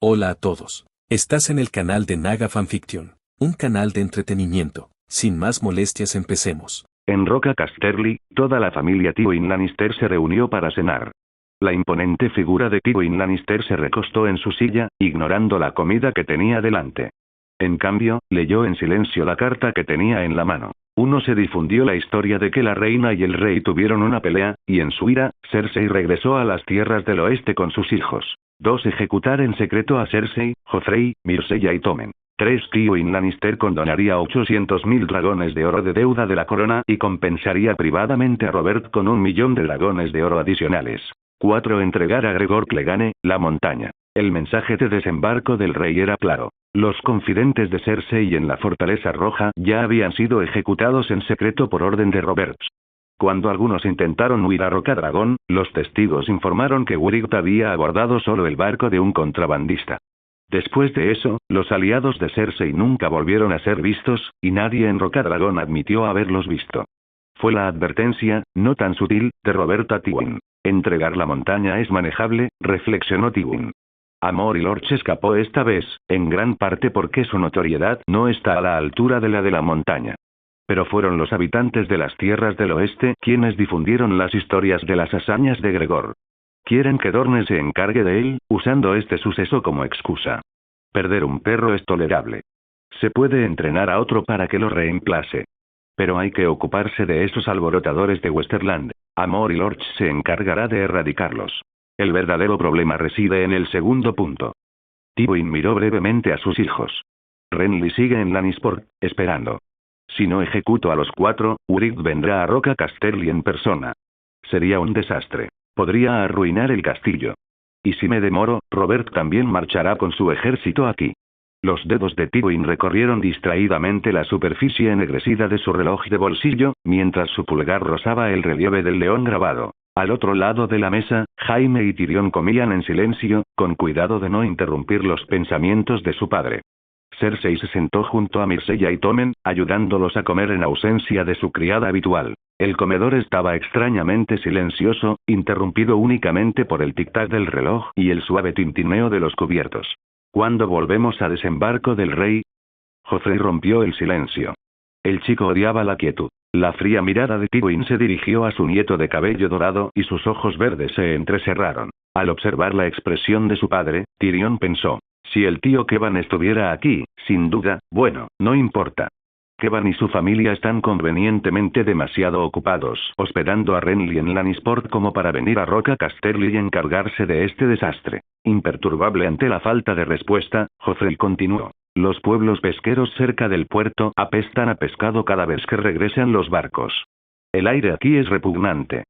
Hola a todos. Estás en el canal de Naga Fanfiction, un canal de entretenimiento. Sin más molestias, empecemos. En Roca Casterly, toda la familia Tywin Lannister se reunió para cenar. La imponente figura de Tywin Lannister se recostó en su silla, ignorando la comida que tenía delante. En cambio, leyó en silencio la carta que tenía en la mano. Uno se difundió la historia de que la reina y el rey tuvieron una pelea, y en su ira, Cersei regresó a las tierras del oeste con sus hijos. 2. Ejecutar en secreto a Cersei, Joffrey, Myrcella y Tommen. 3. Tywin Lannister condonaría 800.000 dragones de oro de deuda de la corona y compensaría privadamente a Robert con 1.000.000 de dragones de oro adicionales. 4. Entregar a Gregor Clegane, la montaña. El mensaje de desembarco del rey era claro. Los confidentes de Cersei en la Fortaleza Roja ya habían sido ejecutados en secreto por orden de Roberts. Cuando algunos intentaron huir a Rocadragón, los testigos informaron que Wright había abordado solo el barco de un contrabandista. Después de eso, los aliados de Cersei nunca volvieron a ser vistos, y nadie en Rocadragón admitió haberlos visto. Fue la advertencia, no tan sutil, de Robert a Tywin. Entregar la montaña es manejable, reflexionó Tywin. Amor y Lorch escapó esta vez, en gran parte porque su notoriedad no está a la altura de la montaña. Pero fueron los habitantes de las tierras del oeste quienes difundieron las historias de las hazañas de Gregor. Quieren que Dorne se encargue de él, usando este suceso como excusa. Perder un perro es tolerable. Se puede entrenar a otro para que lo reemplace. Pero hay que ocuparse de esos alborotadores de Westerland. Amor y Lorch se encargará de erradicarlos. El verdadero problema reside en el segundo punto. Tywin miró brevemente a sus hijos. Renly sigue en Lannisport, esperando. Si no ejecuto a los 4, Wright vendrá a Roca Casterly en persona. Sería un desastre. Podría arruinar el castillo. Y si me demoro, Robert también marchará con su ejército aquí. Los dedos de Tywin recorrieron distraídamente la superficie ennegrecida de su reloj de bolsillo, mientras su pulgar rozaba el relieve del león grabado. Al otro lado de la mesa, Jaime y Tyrion comían en silencio, con cuidado de no interrumpir los pensamientos de su padre. Cersei se sentó junto a Myrcella y Tommen, ayudándolos a comer en ausencia de su criada habitual. El comedor estaba extrañamente silencioso, interrumpido únicamente por el tic-tac del reloj y el suave tintineo de los cubiertos. ¿Cuándo volvemos a desembarco del rey? Joffrey rompió el silencio. El chico odiaba la quietud. La fría mirada de Tywin se dirigió a su nieto de cabello dorado y sus ojos verdes se entrecerraron. Al observar la expresión de su padre, Tyrion pensó. Si el tío Kevan estuviera aquí, sin duda, bueno, no importa. Kevan y su familia están convenientemente demasiado ocupados hospedando a Renly en Lannisport como para venir a Roca Casterly y encargarse de este desastre. Imperturbable ante la falta de respuesta, Joffrey continuó. Los pueblos pesqueros cerca del puerto apestan a pescado cada vez que regresan los barcos. El aire aquí es repugnante.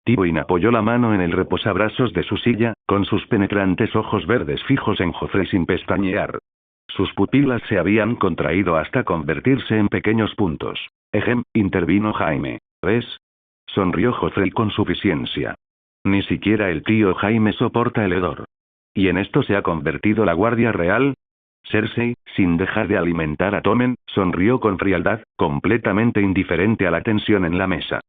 Tywin apoyó la mano en el reposabrazos de su silla, con sus penetrantes ojos verdes fijos en Joffrey sin pestañear. Sus pupilas se habían contraído hasta convertirse en pequeños puntos. Intervino Jaime. ¿Ves? Sonrió Joffrey con suficiencia. Ni siquiera el tío Jaime soporta el hedor. ¿Y en esto se ha convertido la Guardia Real? Cersei, sin dejar de alimentar a Tommen, sonrió con frialdad, completamente indiferente a la tensión en la mesa.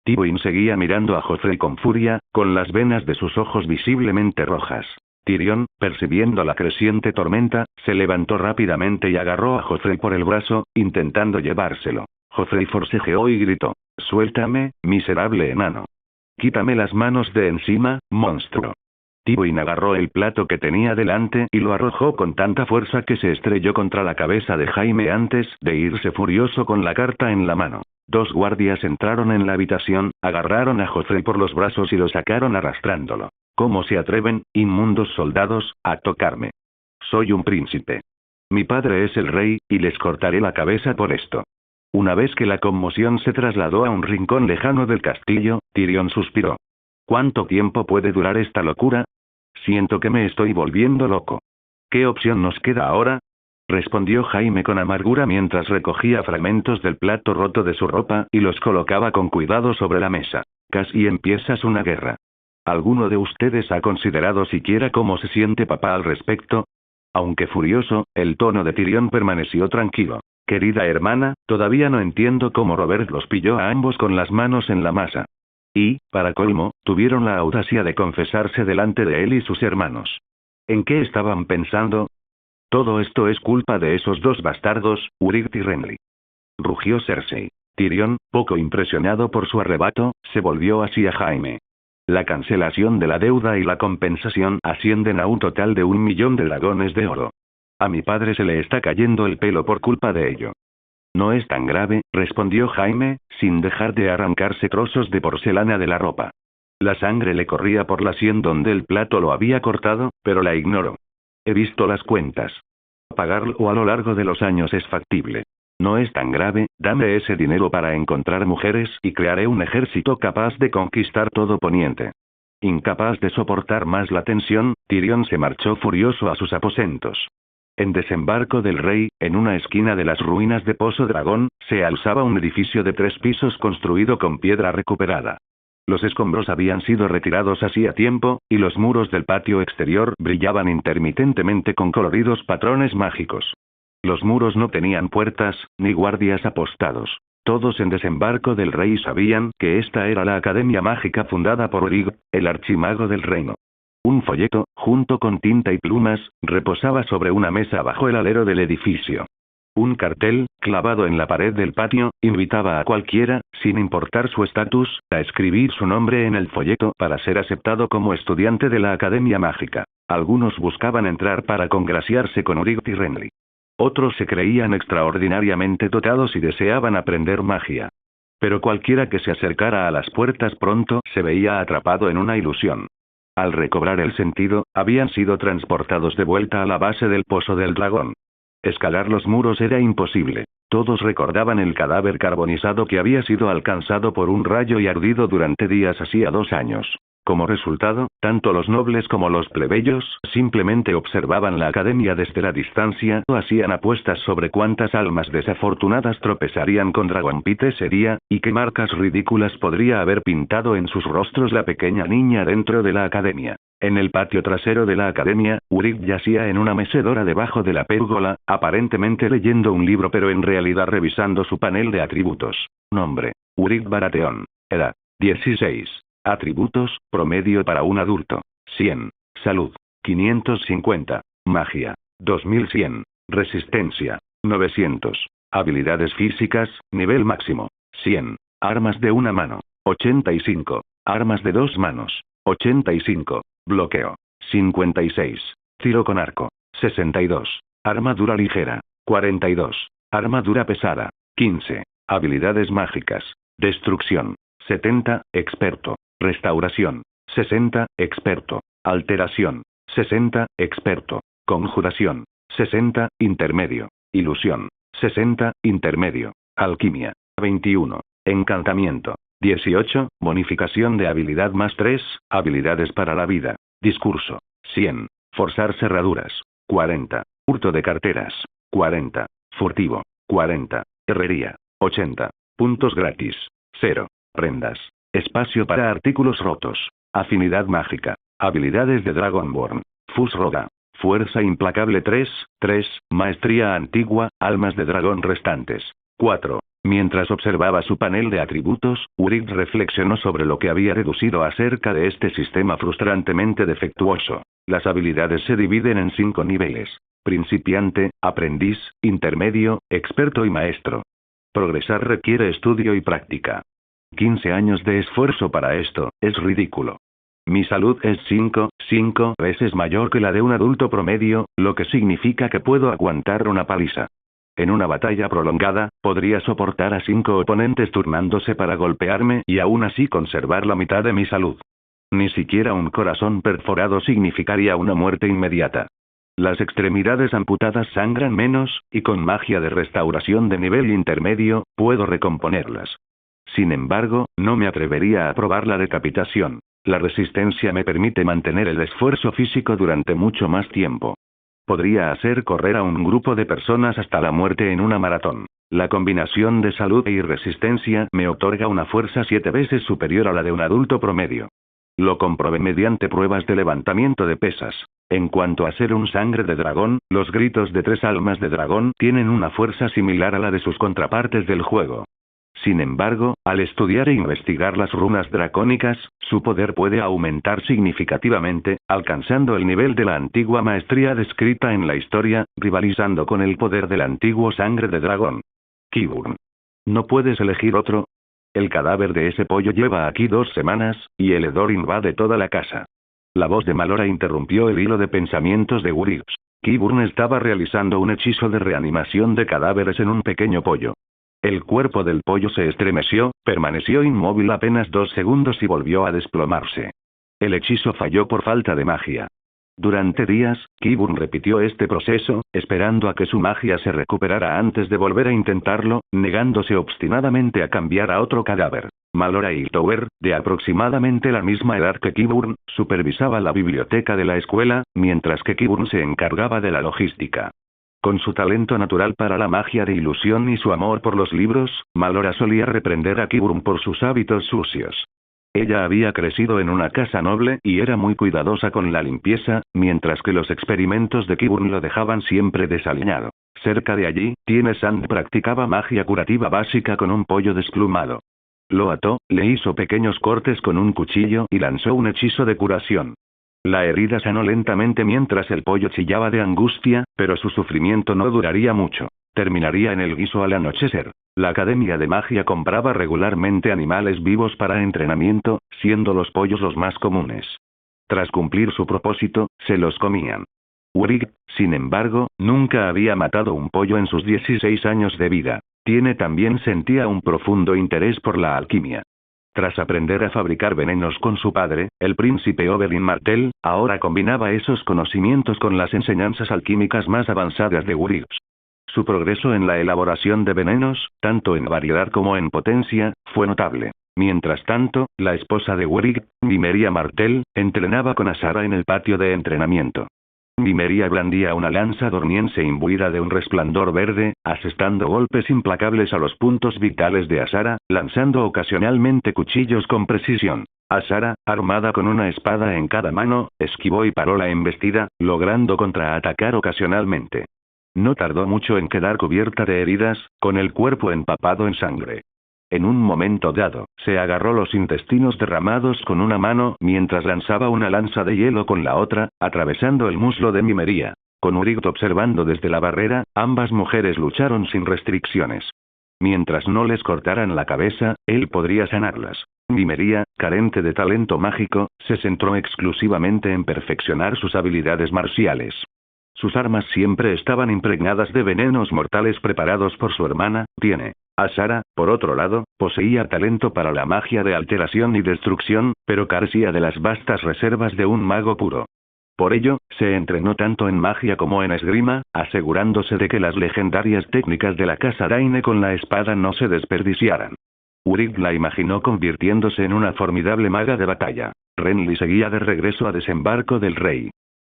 Tywin seguía mirando a Joffrey con furia, con las venas de sus ojos visiblemente rojas. Tyrion, percibiendo la creciente tormenta, se levantó rápidamente y agarró a Joffrey por el brazo, intentando llevárselo. Joffrey forcejeó y gritó. «Suéltame, miserable enano. Quítame las manos de encima, monstruo». Tywin agarró el plato que tenía delante y lo arrojó con tanta fuerza que se estrelló contra la cabeza de Jaime antes de irse furioso con la carta en la mano. 2 guardias entraron en la habitación, agarraron a Joffrey por los brazos y lo sacaron arrastrándolo. ¿Cómo se atreven, inmundos soldados, a tocarme? Soy un príncipe. Mi padre es el rey, y les cortaré la cabeza por esto. Una vez que la conmoción se trasladó a un rincón lejano del castillo, Tyrion suspiró. ¿Cuánto tiempo puede durar esta locura? Siento que me estoy volviendo loco. ¿Qué opción nos queda ahora? Respondió Jaime con amargura mientras recogía fragmentos del plato roto de su ropa y los colocaba con cuidado sobre la mesa. Casi empiezas una guerra. ¿Alguno de ustedes ha considerado siquiera cómo se siente papá al respecto? Aunque furioso, el tono de Tyrion permaneció tranquilo. Querida hermana, todavía no entiendo cómo Robert los pilló a ambos con las manos en la masa. Y, para colmo, tuvieron la audacia de confesarse delante de él y sus hermanos. ¿En qué estaban pensando? Todo esto es culpa de esos dos bastardos, Uric y Renly. Rugió Cersei. Tyrion, poco impresionado por su arrebato, se volvió hacia Jaime. La cancelación de la deuda y la compensación ascienden a un total de 1.000.000 de dragones de oro. A mi padre se le está cayendo el pelo por culpa de ello. No es tan grave, respondió Jaime, sin dejar de arrancarse trozos de porcelana de la ropa. La sangre le corría por la sien donde el plato lo había cortado, pero la ignoró. He visto las cuentas. Pagarlo a lo largo de los años es factible. No es tan grave, dame ese dinero para encontrar mujeres y crearé un ejército capaz de conquistar todo Poniente. Incapaz de soportar más la tensión, Tyrion se marchó furioso a sus aposentos. En Desembarco del Rey, en una esquina de las ruinas de Pozo Dragón, se alzaba un edificio de 3 pisos construido con piedra recuperada. Los escombros habían sido retirados hacía tiempo, y los muros del patio exterior brillaban intermitentemente con coloridos patrones mágicos. Los muros no tenían puertas, ni guardias apostados. Todos en Desembarco del Rey sabían que esta era la Academia Mágica fundada por Uric, el archimago del reino. Un folleto, junto con tinta y plumas, reposaba sobre una mesa bajo el alero del edificio. Un cartel, clavado en la pared del patio, invitaba a cualquiera, sin importar su estatus, a escribir su nombre en el folleto para ser aceptado como estudiante de la Academia Mágica. Algunos buscaban entrar para congraciarse con Uric y Renly. Otros se creían extraordinariamente dotados y deseaban aprender magia. Pero cualquiera que se acercara a las puertas pronto se veía atrapado en una ilusión. Al recobrar el sentido, habían sido transportados de vuelta a la base del Pozo del Dragón. Escalar los muros era imposible. Todos recordaban el cadáver carbonizado que había sido alcanzado por un rayo y ardido durante días hacía 2 años. Como resultado, tanto los nobles como los plebeyos simplemente observaban la academia desde la distancia o hacían apuestas sobre cuántas almas desafortunadas tropezarían con Dragonpite ese día, y qué marcas ridículas podría haber pintado en sus rostros la pequeña niña dentro de la academia. En el patio trasero de la academia, Uric yacía en una mecedora debajo de la pérgola, aparentemente leyendo un libro pero en realidad revisando su panel de atributos. Nombre: Uric Baratheon. Edad: 16. Atributos: promedio para un adulto: 100. Salud: 550. Magia: 2100. Resistencia: 900. Habilidades físicas: nivel máximo: 100. Armas de una mano: 85. Armas de 2 manos: 85. Bloqueo: 56. Tiro con arco: 62. Armadura ligera: 42. Armadura pesada: 15. Habilidades mágicas: destrucción: 70. Experto. Restauración: 60. Experto. Alteración: 60. Experto. Conjuración: 60. Intermedio. Ilusión: 60. Intermedio. Alquimia: 21. Encantamiento: 18. Bonificación de habilidad más 3, habilidades para la vida. Discurso: 100. Forzar cerraduras: 40. Hurto de carteras: 40. Furtivo: 40. Herrería: 80. Puntos gratis: 0. Prendas: espacio para artículos rotos. Afinidad mágica: habilidades de Dragonborn. Fus Roda: fuerza implacable 3, 3. Maestría antigua: almas de dragón restantes: 4. Mientras observaba su panel de atributos, Uric reflexionó sobre lo que había deducido acerca de este sistema frustrantemente defectuoso. Las habilidades se dividen en 5 niveles: principiante, aprendiz, intermedio, experto y maestro. Progresar requiere estudio y práctica. 15 años de esfuerzo para esto, es ridículo. Mi salud es 5 veces mayor que la de un adulto promedio, lo que significa que puedo aguantar una paliza. En una batalla prolongada, podría soportar a 5 oponentes turnándose para golpearme y aún así conservar la mitad de mi salud. Ni siquiera un corazón perforado significaría una muerte inmediata. Las extremidades amputadas sangran menos, y con magia de restauración de nivel intermedio, puedo recomponerlas. Sin embargo, no me atrevería a probar la decapitación. La resistencia me permite mantener el esfuerzo físico durante mucho más tiempo. Podría hacer correr a un grupo de personas hasta la muerte en una maratón. La combinación de salud y resistencia me otorga una fuerza 7 veces superior a la de un adulto promedio. Lo comprobé mediante pruebas de levantamiento de pesas. En cuanto a ser un sangre de dragón, los gritos de 3 almas de dragón tienen una fuerza similar a la de sus contrapartes del juego. Sin embargo, al estudiar e investigar las runas dracónicas, su poder puede aumentar significativamente, alcanzando el nivel de la antigua maestría descrita en la historia, rivalizando con el poder del antiguo sangre de dragón. Qyburn. ¿No puedes elegir otro? El cadáver de ese pollo lleva aquí 2 semanas, y el hedor invade toda la casa. La voz de Malora interrumpió el hilo de pensamientos de Wurix. Qyburn estaba realizando un hechizo de reanimación de cadáveres en un pequeño pollo. El cuerpo del pollo se estremeció, permaneció inmóvil apenas 2 segundos y volvió a desplomarse. El hechizo falló por falta de magia. Durante días, Qyburn repitió este proceso, esperando a que su magia se recuperara antes de volver a intentarlo, negándose obstinadamente a cambiar a otro cadáver. Malora Hightower, de aproximadamente la misma edad que Qyburn, supervisaba la biblioteca de la escuela, mientras que Qyburn se encargaba de la logística. Con su talento natural para la magia de ilusión y su amor por los libros, Malora solía reprender a Qyburn por sus hábitos sucios. Ella había crecido en una casa noble y era muy cuidadosa con la limpieza, mientras que los experimentos de Qyburn lo dejaban siempre desaliñado. Cerca de allí, Tienesand practicaba magia curativa básica con un pollo desplumado. Lo ató, le hizo pequeños cortes con un cuchillo y lanzó un hechizo de curación. La herida sanó lentamente mientras el pollo chillaba de angustia, pero su sufrimiento no duraría mucho. Terminaría en el guiso al anochecer. La Academia de Magia compraba regularmente animales vivos para entrenamiento, siendo los pollos los más comunes. Tras cumplir su propósito, se los comían. Wurix, sin embargo, nunca había matado un pollo en sus 16 años de vida. Tiene también sentía un profundo interés por la alquimia. Tras aprender a fabricar venenos con su padre, el príncipe Oberyn Martell, ahora combinaba esos conocimientos con las enseñanzas alquímicas más avanzadas de Wurix. Su progreso en la elaboración de venenos, tanto en variedad como en potencia, fue notable. Mientras tanto, la esposa de Wurix, Nymeria Martell, entrenaba con Azara en el patio de entrenamiento. Nymeria blandía una lanza dorniense imbuida de un resplandor verde, asestando golpes implacables a los puntos vitales de Azara, lanzando ocasionalmente cuchillos con precisión. Azara, armada con una espada en cada mano, esquivó y paró la embestida, logrando contraatacar ocasionalmente. No tardó mucho en quedar cubierta de heridas, con el cuerpo empapado en sangre. En un momento dado, se agarró los intestinos derramados con una mano mientras lanzaba una lanza de hielo con la otra, atravesando el muslo de Nymeria. Con Wurix observando desde la barrera, ambas mujeres lucharon sin restricciones. Mientras no les cortaran la cabeza, él podría sanarlas. Nymeria, carente de talento mágico, se centró exclusivamente en perfeccionar sus habilidades marciales. Sus armas siempre estaban impregnadas de venenos mortales preparados por su hermana, Tiene. Azara, por otro lado, poseía talento para la magia de alteración y destrucción, pero carecía de las vastas reservas de un mago puro. Por ello, se entrenó tanto en magia como en esgrima, asegurándose de que las legendarias técnicas de la casa Daine con la espada no se desperdiciaran. Wurix la imaginó convirtiéndose en una formidable maga de batalla. Renly seguía de regreso a Desembarco del Rey.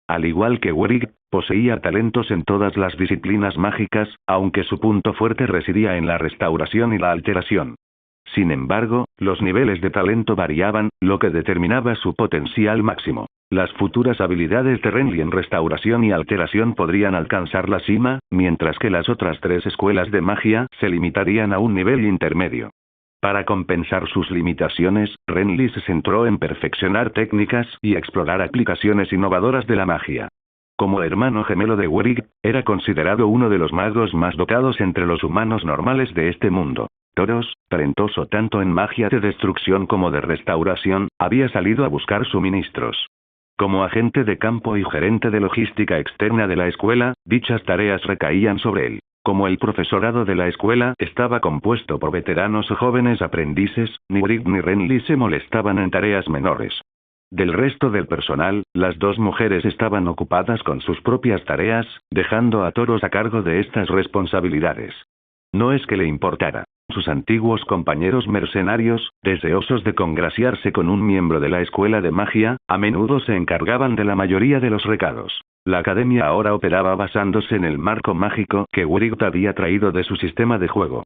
Al igual que Wurix, poseía talentos en todas las disciplinas mágicas, aunque su punto fuerte residía en la restauración y la alteración. Sin embargo, los niveles de talento variaban, lo que determinaba su potencial máximo. Las futuras habilidades de Renly en restauración y alteración podrían alcanzar la cima, mientras que las otras 3 escuelas de magia se limitarían a un nivel intermedio. Para compensar sus limitaciones, Renly se centró en perfeccionar técnicas y explorar aplicaciones innovadoras de la magia. Como hermano gemelo de Wurix, era considerado uno de los magos más dotados entre los humanos normales de este mundo. Toros, talentoso tanto en magia de destrucción como de restauración, había salido a buscar suministros. Como agente de campo y gerente de logística externa de la escuela, dichas tareas recaían sobre él. Como el profesorado de la escuela estaba compuesto por veteranos o jóvenes aprendices, ni Wurix ni Renly se molestaban en tareas menores. Del resto del personal, las 2 mujeres estaban ocupadas con sus propias tareas, dejando a Toros a cargo de estas responsabilidades. No es que le importara. Sus antiguos compañeros mercenarios, deseosos de congraciarse con un miembro de la escuela de magia, a menudo se encargaban de la mayoría de los recados. La academia ahora operaba basándose en el marco mágico que Wurix había traído de su sistema de juego.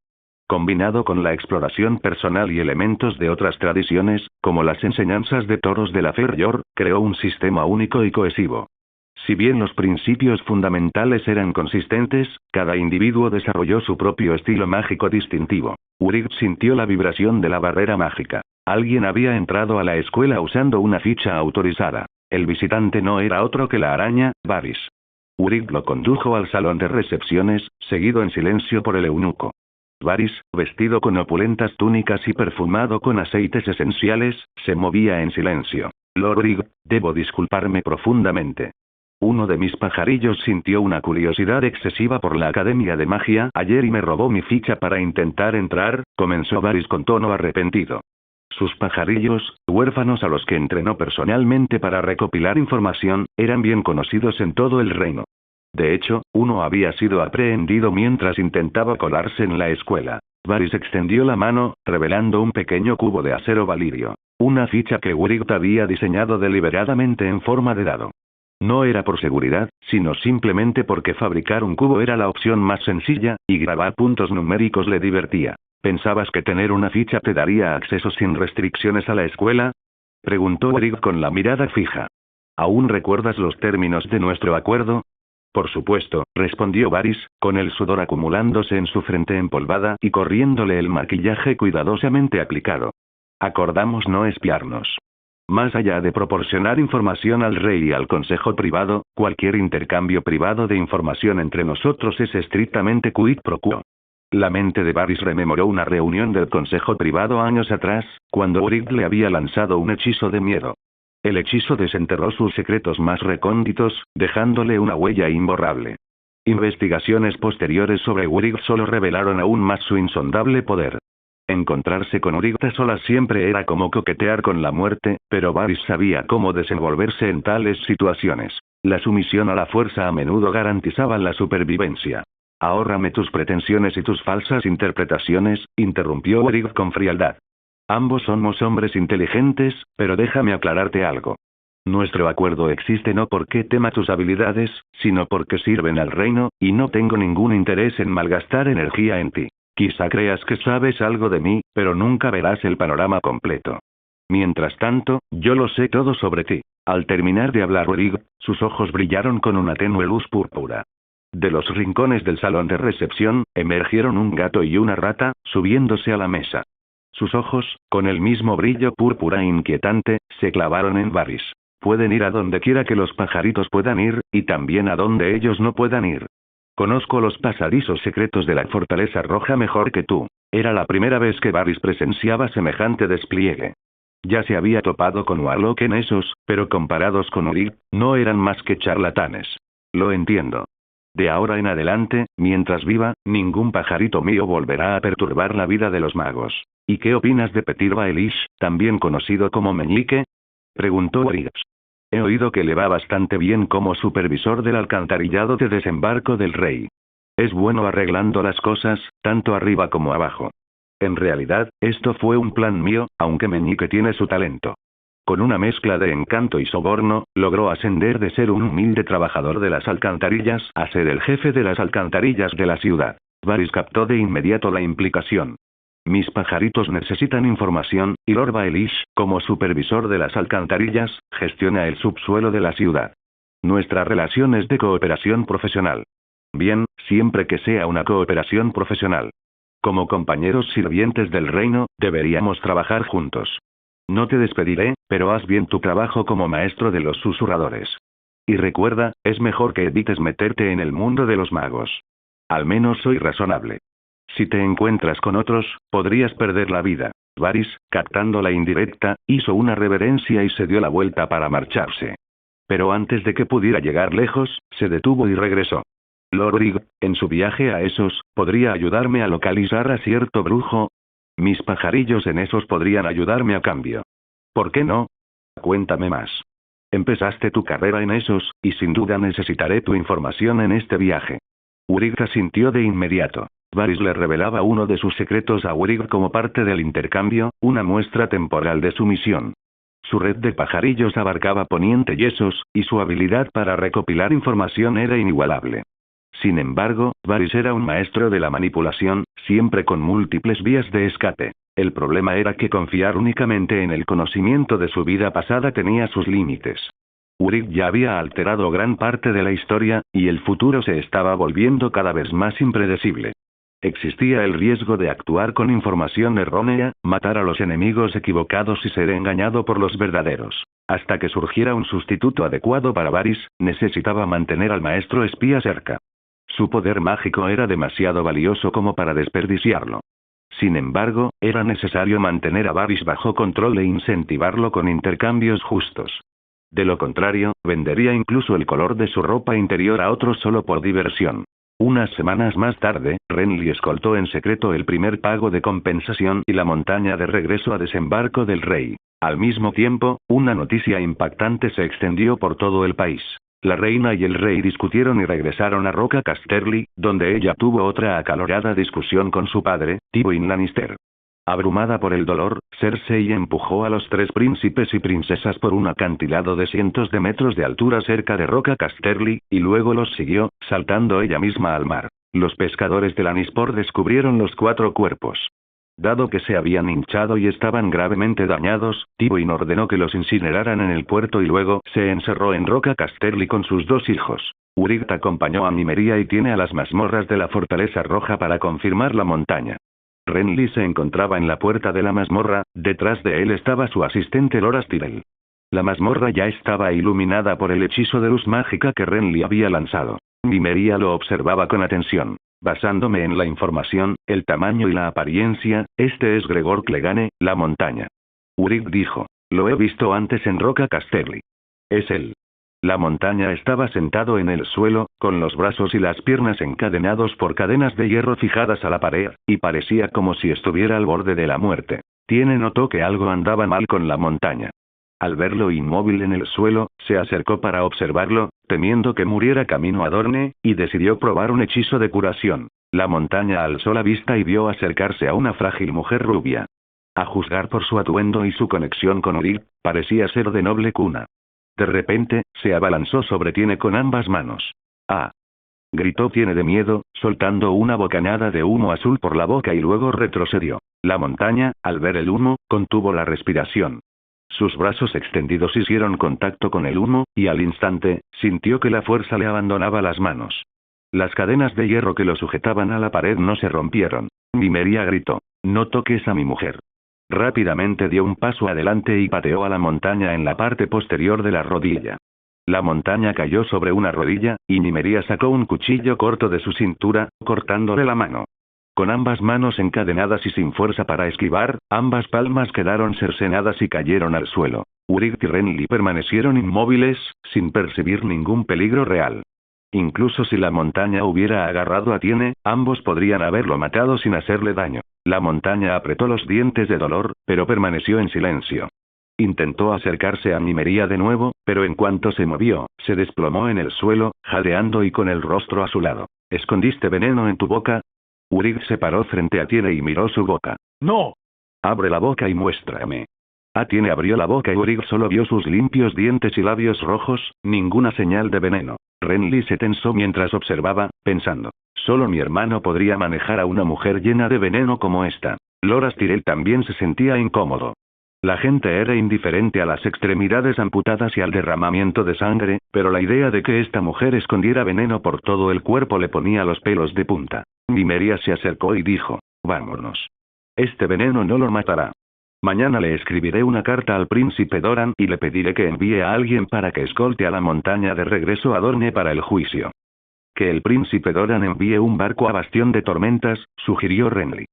Combinado con la exploración personal y elementos de otras tradiciones, como las enseñanzas de Toros de la Ferrior, creó un sistema único y cohesivo. Si bien los principios fundamentales eran consistentes, cada individuo desarrolló su propio estilo mágico distintivo. Urig sintió la vibración de la barrera mágica. Alguien había entrado a la escuela usando una ficha autorizada. El visitante no era otro que la araña, Varys. Urig lo condujo al salón de recepciones, seguido en silencio por el eunuco. Varys, vestido con opulentas túnicas y perfumado con aceites esenciales, se movía en silencio. Lord Urig, debo disculparme profundamente. Uno de mis pajarillos sintió una curiosidad excesiva por la Academia de Magia ayer y me robó mi ficha para intentar entrar, comenzó Varys con tono arrepentido. Sus pajarillos, huérfanos a los que entrenó personalmente para recopilar información, eran bien conocidos en todo el reino. De hecho, uno había sido aprehendido mientras intentaba colarse en la escuela. Varys extendió la mano, revelando un pequeño cubo de acero valirio. Una ficha que Urig había diseñado deliberadamente en forma de dado. No era por seguridad, sino simplemente porque fabricar un cubo era la opción más sencilla, y grabar puntos numéricos le divertía. ¿Pensabas que tener una ficha te daría acceso sin restricciones a la escuela? Preguntó Urig con la mirada fija. ¿Aún recuerdas los términos de nuestro acuerdo? Por supuesto, respondió Varys, con el sudor acumulándose en su frente empolvada y corriéndole el maquillaje cuidadosamente aplicado. Acordamos no espiarnos. Más allá de proporcionar información al rey y al consejo privado, cualquier intercambio privado de información entre nosotros es estrictamente quid pro quo. La mente de Varys rememoró una reunión del consejo privado años atrás, cuando Urig le había lanzado un hechizo de miedo. El hechizo desenterró sus secretos más recónditos, dejándole una huella imborrable. Investigaciones posteriores sobre Urig solo revelaron aún más su insondable poder. Encontrarse con Urig a solas siempre era como coquetear con la muerte, pero Varys sabía cómo desenvolverse en tales situaciones. La sumisión a la fuerza a menudo garantizaba la supervivencia. Ahórrame tus pretensiones y tus falsas interpretaciones, interrumpió Urig con frialdad. Ambos somos hombres inteligentes, pero déjame aclararte algo. Nuestro acuerdo existe no porque tema tus habilidades, sino porque sirven al reino, y no tengo ningún interés en malgastar energía en ti. Quizá creas que sabes algo de mí, pero nunca verás el panorama completo. Mientras tanto, yo lo sé todo sobre ti. Al terminar de hablar Urig, sus ojos brillaron con una tenue luz púrpura. De los rincones del salón de recepción, emergieron un gato y una rata, subiéndose a la mesa. Sus ojos, con el mismo brillo púrpura inquietante, se clavaron en Varys. Pueden ir a donde quiera que los pajaritos puedan ir, y también a donde ellos no puedan ir. Conozco los pasadizos secretos de la Fortaleza Roja mejor que tú. Era la primera vez que Varys presenciaba semejante despliegue. Ya se había topado con Warlock en esos, pero comparados con Urig, no eran más que charlatanes. Lo entiendo. De ahora en adelante, mientras viva, ningún pajarito mío volverá a perturbar la vida de los magos. ¿Y qué opinas de Petyr Baelish, también conocido como Meñique? Preguntó Urig. He oído que le va bastante bien como supervisor del alcantarillado de desembarco del rey. Es bueno arreglando las cosas, tanto arriba como abajo. En realidad, esto fue un plan mío, aunque Meñique tiene su talento. Con una mezcla de encanto y soborno, logró ascender de ser un humilde trabajador de las alcantarillas a ser el jefe de las alcantarillas de la ciudad. Varys captó de inmediato la implicación. Mis pajaritos necesitan información, y Lord Baelish, como supervisor de las alcantarillas, gestiona el subsuelo de la ciudad. Nuestra relación es de cooperación profesional. Bien, siempre que sea una cooperación profesional. Como compañeros sirvientes del reino, deberíamos trabajar juntos. No te despediré, pero haz bien tu trabajo como maestro de los susurradores. Y recuerda, es mejor que evites meterte en el mundo de los magos. Al menos soy razonable. Si te encuentras con otros, podrías perder la vida. Varys, captando la indirecta, hizo una reverencia y se dio la vuelta para marcharse. Pero antes de que pudiera llegar lejos, se detuvo y regresó. Lord Urig, en su viaje a esos, ¿podría ayudarme a localizar a cierto brujo? Mis pajarillos en esos podrían ayudarme a cambio. ¿Por qué no? Cuéntame más. Empezaste tu carrera en esos, y sin duda necesitaré tu información en este viaje. Urig asintió de inmediato. Varys le revelaba uno de sus secretos a Urig como parte del intercambio, una muestra temporal de su misión. Su red de pajarillos abarcaba Poniente y esos, y su habilidad para recopilar información era inigualable. Sin embargo, Varys era un maestro de la manipulación, siempre con múltiples vías de escape. El problema era que confiar únicamente en el conocimiento de su vida pasada tenía sus límites. Urik ya había alterado gran parte de la historia, y el futuro se estaba volviendo cada vez más impredecible. Existía el riesgo de actuar con información errónea, matar a los enemigos equivocados y ser engañado por los verdaderos. Hasta que surgiera un sustituto adecuado para Varys, necesitaba mantener al maestro espía cerca. Su poder mágico era demasiado valioso como para desperdiciarlo. Sin embargo, era necesario mantener a Varys bajo control e incentivarlo con intercambios justos. De lo contrario, vendería incluso el color de su ropa interior a otros solo por diversión. Unas semanas más tarde, Renly escoltó en secreto el primer pago de compensación y la montaña de regreso a desembarco del rey. Al mismo tiempo, una noticia impactante se extendió por todo el país. La reina y el rey discutieron y regresaron a Roca Casterly, donde ella tuvo otra acalorada discusión con su padre, Tywin Lannister. Abrumada por el dolor, Cersei empujó a los 3 príncipes y princesas por un acantilado de cientos de metros de altura cerca de Roca Casterly, y luego los siguió, saltando ella misma al mar. Los pescadores de Lannisport descubrieron los 4 cuerpos. Dado que se habían hinchado y estaban gravemente dañados, Tywin ordenó que los incineraran en el puerto y luego se encerró en Roca Casterly con sus 2 hijos. Urykt acompañó a Nymeria y tiene a las mazmorras de la Fortaleza Roja para confirmar la montaña. Renly se encontraba en la puerta de la mazmorra, detrás de él estaba su asistente Loras Tyrell. La mazmorra ya estaba iluminada por el hechizo de luz mágica que Renly había lanzado. Nymeria lo observaba con atención. Basándome en la información, el tamaño y la apariencia, este es Gregor Clegane, la montaña. Urykt dijo. Lo he visto antes en Roca Casterly. Es él. La montaña estaba sentado en el suelo, con los brazos y las piernas encadenados por cadenas de hierro fijadas a la pared, y parecía como si estuviera al borde de la muerte. Tiene notó que algo andaba mal con la montaña. Al verlo inmóvil en el suelo, se acercó para observarlo, temiendo que muriera camino a Dorne, y decidió probar un hechizo de curación. La montaña alzó la vista y vio acercarse a una frágil mujer rubia. A juzgar por su atuendo y su conexión con Urykt, parecía ser de noble cuna. De repente, se abalanzó sobre Tiene con ambas manos. ¡Ah! Gritó Tiene de miedo, soltando una bocanada de humo azul por la boca y luego retrocedió. La montaña, al ver el humo, contuvo la respiración. Sus brazos extendidos hicieron contacto con el humo, y al instante, sintió que la fuerza le abandonaba las manos. Las cadenas de hierro que lo sujetaban a la pared no se rompieron. Nymeria gritó. No toques a mi mujer. Rápidamente dio un paso adelante y pateó a la montaña en la parte posterior de la rodilla. La montaña cayó sobre una rodilla, y Nymeria sacó un cuchillo corto de su cintura, cortándole la mano. Con ambas manos encadenadas y sin fuerza para esquivar, ambas palmas quedaron cercenadas y cayeron al suelo. Urykt y Renly permanecieron inmóviles, sin percibir ningún peligro real. Incluso si la montaña hubiera agarrado a Tiene, ambos podrían haberlo matado sin hacerle daño. La montaña apretó los dientes de dolor, pero permaneció en silencio. Intentó acercarse a Nymeria de nuevo, pero en cuanto se movió, se desplomó en el suelo, jadeando y con el rostro azulado. ¿Escondiste veneno en tu boca? Urykt se paró frente a Tiene y miró su boca. ¡No! Abre la boca y muéstrame. Tiene abrió la boca y Urykt solo vio sus limpios dientes y labios rojos, ninguna señal de veneno. Renly se tensó mientras observaba, pensando. Solo mi hermano podría manejar a una mujer llena de veneno como esta. Loras Tyrell también se sentía incómodo. La gente era indiferente a las extremidades amputadas y al derramamiento de sangre, pero la idea de que esta mujer escondiera veneno por todo el cuerpo le ponía los pelos de punta. Nymeria se acercó y dijo. Vámonos. Este veneno no lo matará. Mañana le escribiré una carta al príncipe Doran y le pediré que envíe a alguien para que escolte a la montaña de regreso a Dorne para el juicio. Que el príncipe Doran envíe un barco a Bastión de Tormentas, sugirió Renly.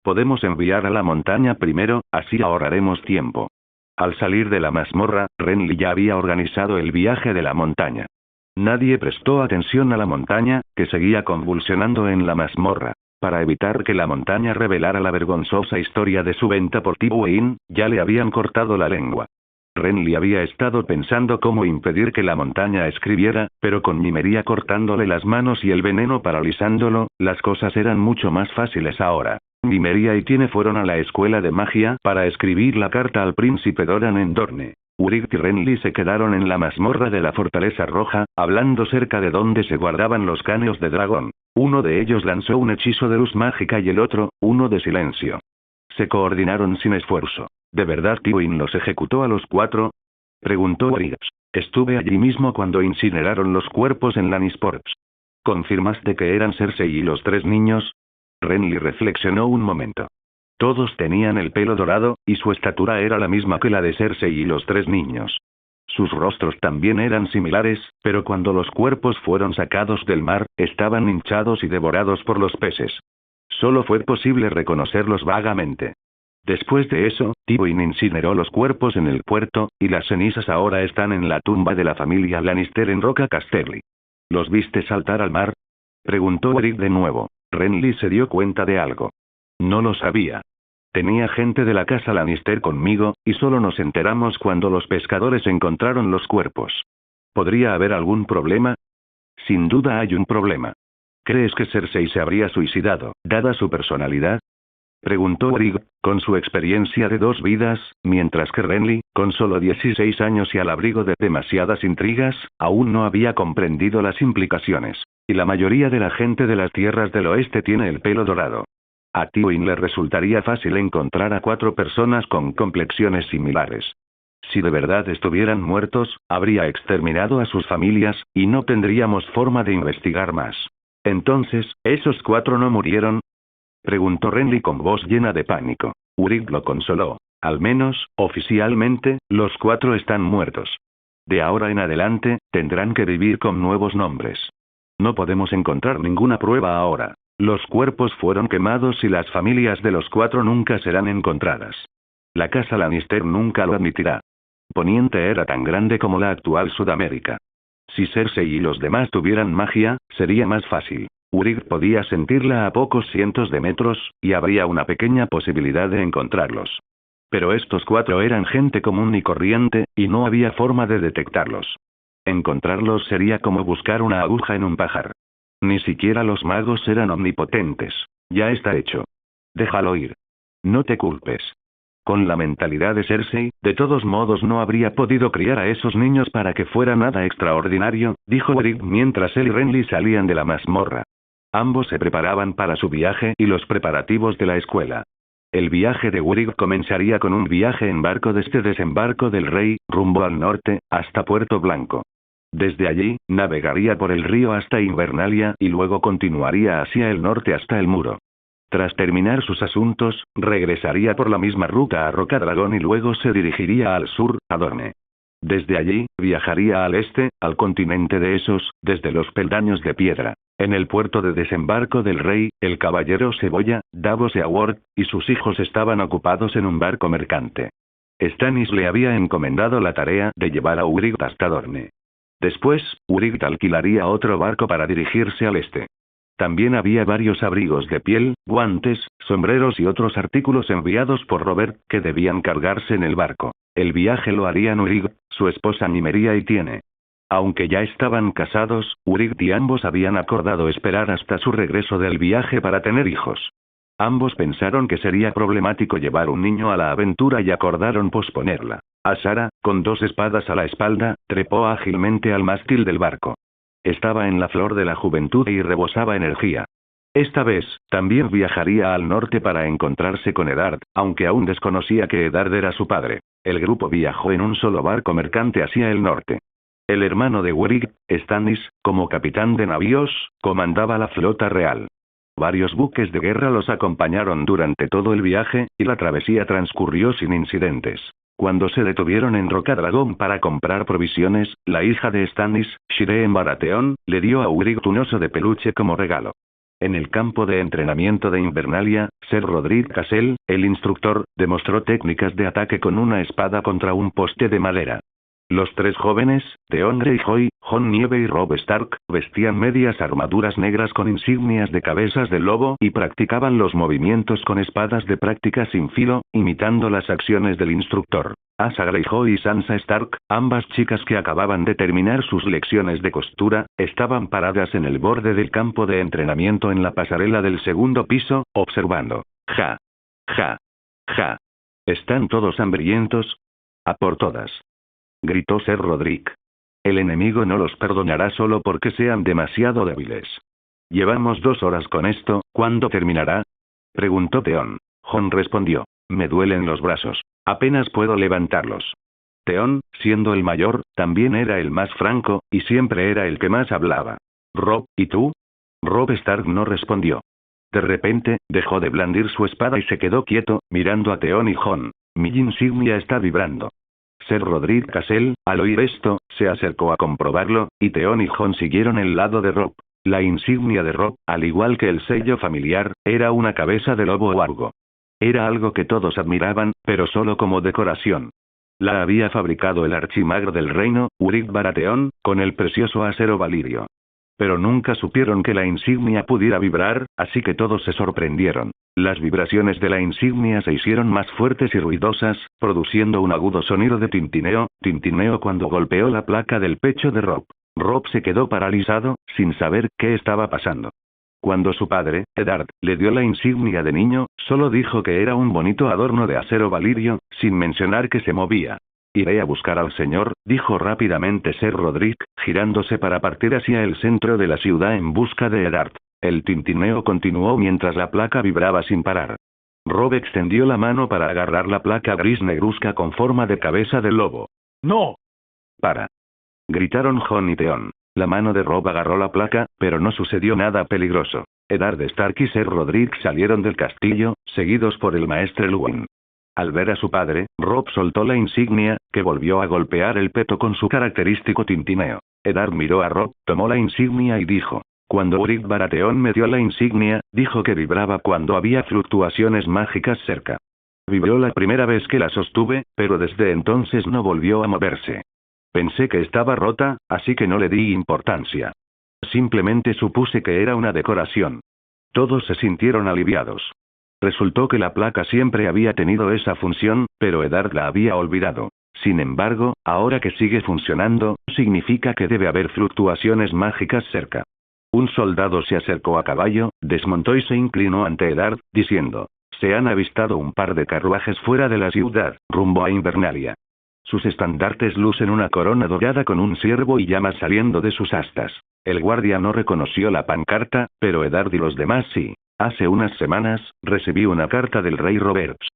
Podemos enviar a la montaña primero, así ahorraremos tiempo. Al salir de la mazmorra, Renly ya había organizado el viaje de la montaña. Nadie prestó atención a la montaña, que seguía convulsionando en la mazmorra. Para evitar que la montaña revelara la vergonzosa historia de su venta por Tywin, ya le habían cortado la lengua. Renly había estado pensando cómo impedir que la montaña escribiera, pero con Nymeria cortándole las manos y el veneno paralizándolo, las cosas eran mucho más fáciles ahora. Nymeria y Tiene fueron a la escuela de magia para escribir la carta al príncipe Doran en Dorne. Urykt y Renly se quedaron en la mazmorra de la Fortaleza Roja, hablando cerca de donde se guardaban los caños de dragón. Uno de ellos lanzó un hechizo de luz mágica y el otro, uno de silencio. Se coordinaron sin esfuerzo. ¿De verdad Tywin los ejecutó a los 4? Preguntó Briggs. Estuve allí mismo cuando incineraron los cuerpos en Lannisports. ¿Confirmaste que eran Cersei y los 3 niños? Renly reflexionó un momento. Todos tenían el pelo dorado, y su estatura era la misma que la de Cersei y los 3 niños. Sus rostros también eran similares, pero cuando los cuerpos fueron sacados del mar, estaban hinchados y devorados por los peces. Solo fue posible reconocerlos vagamente. Después de eso, Tywin incineró los cuerpos en el puerto, y las cenizas ahora están en la tumba de la familia Lannister en Roca Casterly. ¿Los viste saltar al mar? Preguntó Brick de nuevo. Renly se dio cuenta de algo. No lo sabía. Tenía gente de la casa Lannister conmigo, y solo nos enteramos cuando los pescadores encontraron los cuerpos. ¿Podría haber algún problema? Sin duda hay un problema. ¿Crees que Cersei se habría suicidado, dada su personalidad? Preguntó Brick, con su experiencia de 2 vidas, mientras que Renly, con solo 16 años y al abrigo de demasiadas intrigas, aún no había comprendido las implicaciones. Y la mayoría de la gente de las tierras del oeste tiene el pelo dorado. A Tywin le resultaría fácil encontrar a 4 personas con complexiones similares. Si de verdad estuvieran muertos, habría exterminado a sus familias, y no tendríamos forma de investigar más. Entonces, ¿esos 4 no murieron? Preguntó Renly con voz llena de pánico. Brick lo consoló. Al menos, oficialmente, los 4 están muertos. De ahora en adelante, tendrán que vivir con nuevos nombres. No podemos encontrar ninguna prueba ahora. Los cuerpos fueron quemados y las familias de los 4 nunca serán encontradas. La casa Lannister nunca lo admitirá. Poniente era tan grande como la actual Sudamérica. Si Cersei y los demás tuvieran magia, sería más fácil. Brick podía sentirla a pocos cientos de metros, y habría una pequeña posibilidad de encontrarlos. Pero estos 4 eran gente común y corriente, y no había forma de detectarlos. Encontrarlos sería como buscar una aguja en un pajar. Ni siquiera los magos eran omnipotentes. Ya está hecho. Déjalo ir. No te culpes. Con la mentalidad de Cersei, de todos modos no habría podido criar a esos niños para que fuera nada extraordinario, dijo Brick mientras él y Renly salían de la mazmorra. Ambos se preparaban para su viaje y los preparativos de la escuela. El viaje de Brick comenzaría con un viaje en barco desde Desembarco del Rey, rumbo al norte, hasta Puerto Blanco. Desde allí, navegaría por el río hasta Invernalia y luego continuaría hacia el norte hasta el muro. Tras terminar sus asuntos, regresaría por la misma ruta a Rocadragón y luego se dirigiría al sur, a Dorne. Desde allí, viajaría al este, al continente de Esos, desde los peldaños de piedra. En el puerto de Desembarco del Rey, el caballero Cebolla, Davos Eoward, y sus hijos estaban ocupados en un barco mercante. Stannis le había encomendado la tarea de llevar a Uhtred hasta Dorne. Después, Uhtred alquilaría otro barco para dirigirse al este. También había varios abrigos de piel, guantes, sombreros y otros artículos enviados por Robert, que debían cargarse en el barco. El viaje lo harían Uhtred, su esposa Nymeria y Tiene. Aunque ya estaban casados, Uhtred y ambos habían acordado esperar hasta su regreso del viaje para tener hijos. Ambos pensaron que sería problemático llevar un niño a la aventura y acordaron posponerla. Azara, con 2 espadas a la espalda, trepó ágilmente al mástil del barco. Estaba en la flor de la juventud y rebosaba energía. Esta vez, también viajaría al norte para encontrarse con Eddard, aunque aún desconocía que Eddard era su padre. El grupo viajó en un solo barco mercante hacia el norte. El hermano de Brick, Stannis, como capitán de navíos, comandaba la flota real. Varios buques de guerra los acompañaron durante todo el viaje, y la travesía transcurrió sin incidentes. Cuando se detuvieron en Rocadragón para comprar provisiones, la hija de Stannis, Shireen Baratheon, le dio a Uhtred un oso de peluche como regalo. En el campo de entrenamiento de Invernalia, Ser Rodrik Cassel, el instructor, demostró técnicas de ataque con una espada contra un poste de madera. Los 3 jóvenes, Theon Greyjoy, Jon Nieve y Robb Stark, vestían medias armaduras negras con insignias de cabezas de lobo y practicaban los movimientos con espadas de práctica sin filo, imitando las acciones del instructor. Asa Greyjoy y Sansa Stark, ambas chicas que acababan de terminar sus lecciones de costura, estaban paradas en el borde del campo de entrenamiento en la pasarela del 2.º piso, observando. Ja. Ja. Ja. ¿Están todos hambrientos? A por todas. Gritó Ser Rodrik. El enemigo no los perdonará solo porque sean demasiado débiles. Llevamos 2 horas con esto, ¿cuándo terminará? Preguntó Theon. Jon respondió. Me duelen los brazos. Apenas puedo levantarlos. Theon, siendo el mayor, también era el más franco, y siempre era el que más hablaba. Robb, ¿y tú? Robb Stark no respondió. De repente, dejó de blandir su espada y se quedó quieto, mirando a Theon y Jon. Mi insignia está vibrando. Ser Rodrik Cassel, al oír esto, se acercó a comprobarlo, y Theon y Jon siguieron el lado de Robb. La insignia de Robb, al igual que el sello familiar, era una cabeza de lobo o algo. Era algo que todos admiraban, pero solo como decoración. La había fabricado el archimagro del reino, Urik Baratheon, con el precioso acero valirio. Pero nunca supieron que la insignia pudiera vibrar, así que todos se sorprendieron. Las vibraciones de la insignia se hicieron más fuertes y ruidosas, produciendo un agudo sonido de tintineo cuando golpeó la placa del pecho de Robb. Robb se quedó paralizado, sin saber qué estaba pasando. Cuando su padre, Eddard, le dio la insignia de niño, solo dijo que era un bonito adorno de acero valirio, sin mencionar que se movía. Iré a buscar al señor, dijo rápidamente Ser Rodrik, girándose para partir hacia el centro de la ciudad en busca de Eddard. El tintineo continuó mientras la placa vibraba sin parar. Robb extendió la mano para agarrar la placa gris negruzca con forma de cabeza de lobo. ¡No! ¡Para! Gritaron Jon y Theon. La mano de Robb agarró la placa, pero no sucedió nada peligroso. Eddard Stark y Ser Rodrik salieron del castillo, seguidos por el maestre Luwin. Al ver a su padre, Robb soltó la insignia, que volvió a golpear el peto con su característico tintineo. Eddard miró a Robb, tomó la insignia y dijo. Cuando Urik Baratheon me dio la insignia, dijo que vibraba cuando había fluctuaciones mágicas cerca. Vibró la primera vez que la sostuve, pero desde entonces no volvió a moverse. Pensé que estaba rota, así que no le di importancia. Simplemente supuse que era una decoración. Todos se sintieron aliviados. Resultó que la placa siempre había tenido esa función, pero Eddard la había olvidado. Sin embargo, ahora que sigue funcionando, significa que debe haber fluctuaciones mágicas cerca. Un soldado se acercó a caballo, desmontó y se inclinó ante Eddard, diciendo: se han avistado un par de carruajes fuera de la ciudad, rumbo a Invernalia. Sus estandartes lucen una corona dorada con un ciervo y llamas saliendo de sus astas. El guardia no reconoció la pancarta, pero Eddard y los demás sí. Hace unas semanas, recibí una carta del rey Roberts.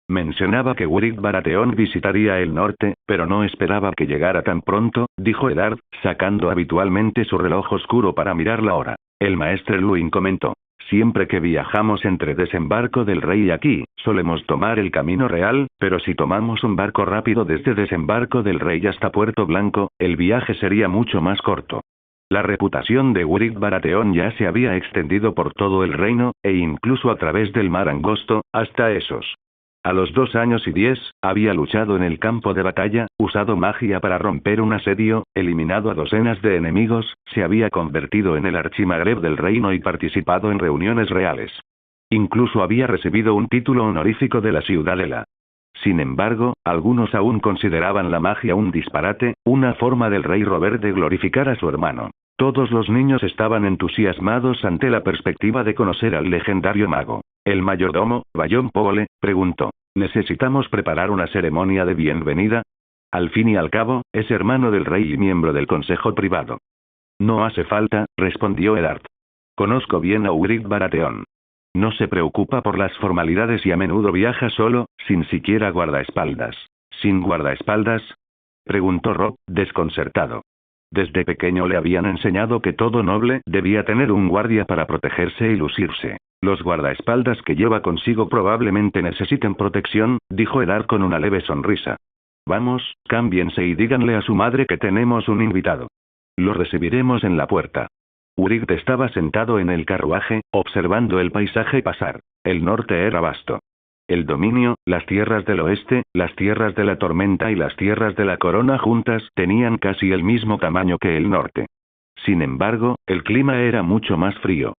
Mencionaba que Urik Baratheon visitaría el norte, pero no esperaba que llegara tan pronto, dijo Eddard, sacando habitualmente su reloj oscuro para mirar la hora. El maestre Luwin comentó. Siempre que viajamos entre Desembarco del Rey y aquí, solemos tomar el camino real, pero si tomamos un barco rápido desde Desembarco del Rey hasta Puerto Blanco, el viaje sería mucho más corto. La reputación de Urik Baratheon ya se había extendido por todo el reino, e incluso a través del mar angosto, hasta Essos. A los 2 años y 10, había luchado en el campo de batalla, usado magia para romper un asedio, eliminado a docenas de enemigos, se había convertido en el archimagreb del reino y participado en reuniones reales. Incluso había recibido un título honorífico de la ciudadela. Sin embargo, algunos aún consideraban la magia un disparate, una forma del rey Robert de glorificar a su hermano. Todos los niños estaban entusiasmados ante la perspectiva de conocer al legendario mago. El mayordomo, Bayón Pole, preguntó: ¿necesitamos preparar una ceremonia de bienvenida? Al fin y al cabo, es hermano del rey y miembro del consejo privado. No hace falta, respondió Eddard. Conozco bien a Urik Baratheon. No se preocupa por las formalidades y a menudo viaja solo, sin siquiera guardaespaldas. ¿Sin guardaespaldas?, preguntó Robb, desconcertado. Desde pequeño le habían enseñado que todo noble debía tener un guardia para protegerse y lucirse. Los guardaespaldas que lleva consigo probablemente necesiten protección, dijo Eddard con una leve sonrisa. Vamos, cámbiense y díganle a su madre que tenemos un invitado. Lo recibiremos en la puerta. Urik estaba sentado en el carruaje, observando el paisaje pasar. El norte era vasto. El dominio, las tierras del oeste, las tierras de la tormenta y las tierras de la corona juntas tenían casi el mismo tamaño que el norte. Sin embargo, el clima era mucho más frío.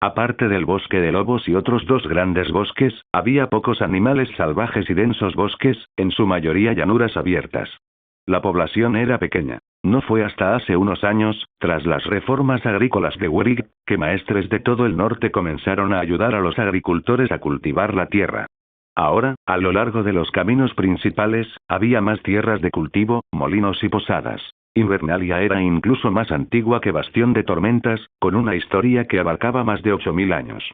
Aparte del bosque de lobos y otros 2 grandes bosques, había pocos animales salvajes y densos bosques, en su mayoría llanuras abiertas. La población era pequeña. No fue hasta hace unos años, tras las reformas agrícolas de Urik, que maestres de todo el norte comenzaron a ayudar a los agricultores a cultivar la tierra. Ahora, a lo largo de los caminos principales, había más tierras de cultivo, molinos y posadas. Invernalia era incluso más antigua que Bastión de Tormentas, con una historia que abarcaba más de 8000 años.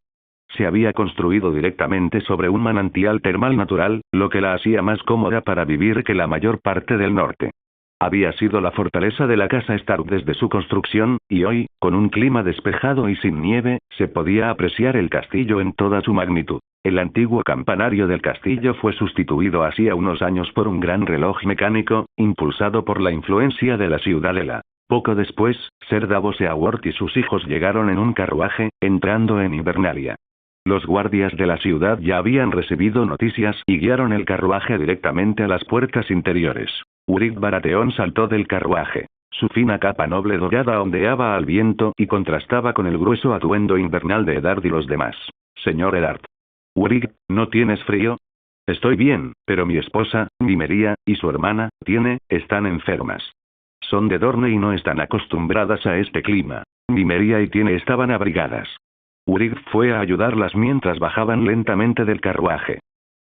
se había construido directamente sobre un manantial termal natural, lo que la hacía más cómoda para vivir que la mayor parte del norte. Había sido la fortaleza de la casa Stark desde su construcción, y hoy, con un clima despejado y sin nieve, se podía apreciar el castillo en toda su magnitud. El antiguo campanario del castillo fue sustituido hacía unos años por un gran reloj mecánico, impulsado por la influencia de la ciudadela. Poco después, Ser Davos Seaworth y sus hijos llegaron en un carruaje, entrando en Invernalia. Los guardias de la ciudad ya habían recibido noticias y guiaron el carruaje directamente a las puertas interiores. Urik Baratheon saltó del carruaje. Su fina capa noble dorada ondeaba al viento y contrastaba con el grueso atuendo invernal de Eddard y los demás. Señor Eddard. Urik, ¿no tienes frío? Estoy bien, pero mi esposa, Nymeria, y su hermana, Tiene, están enfermas. Son de Dorne y no están acostumbradas a este clima. Nymeria y Tiene estaban abrigadas. Urik fue a ayudarlas mientras bajaban lentamente del carruaje.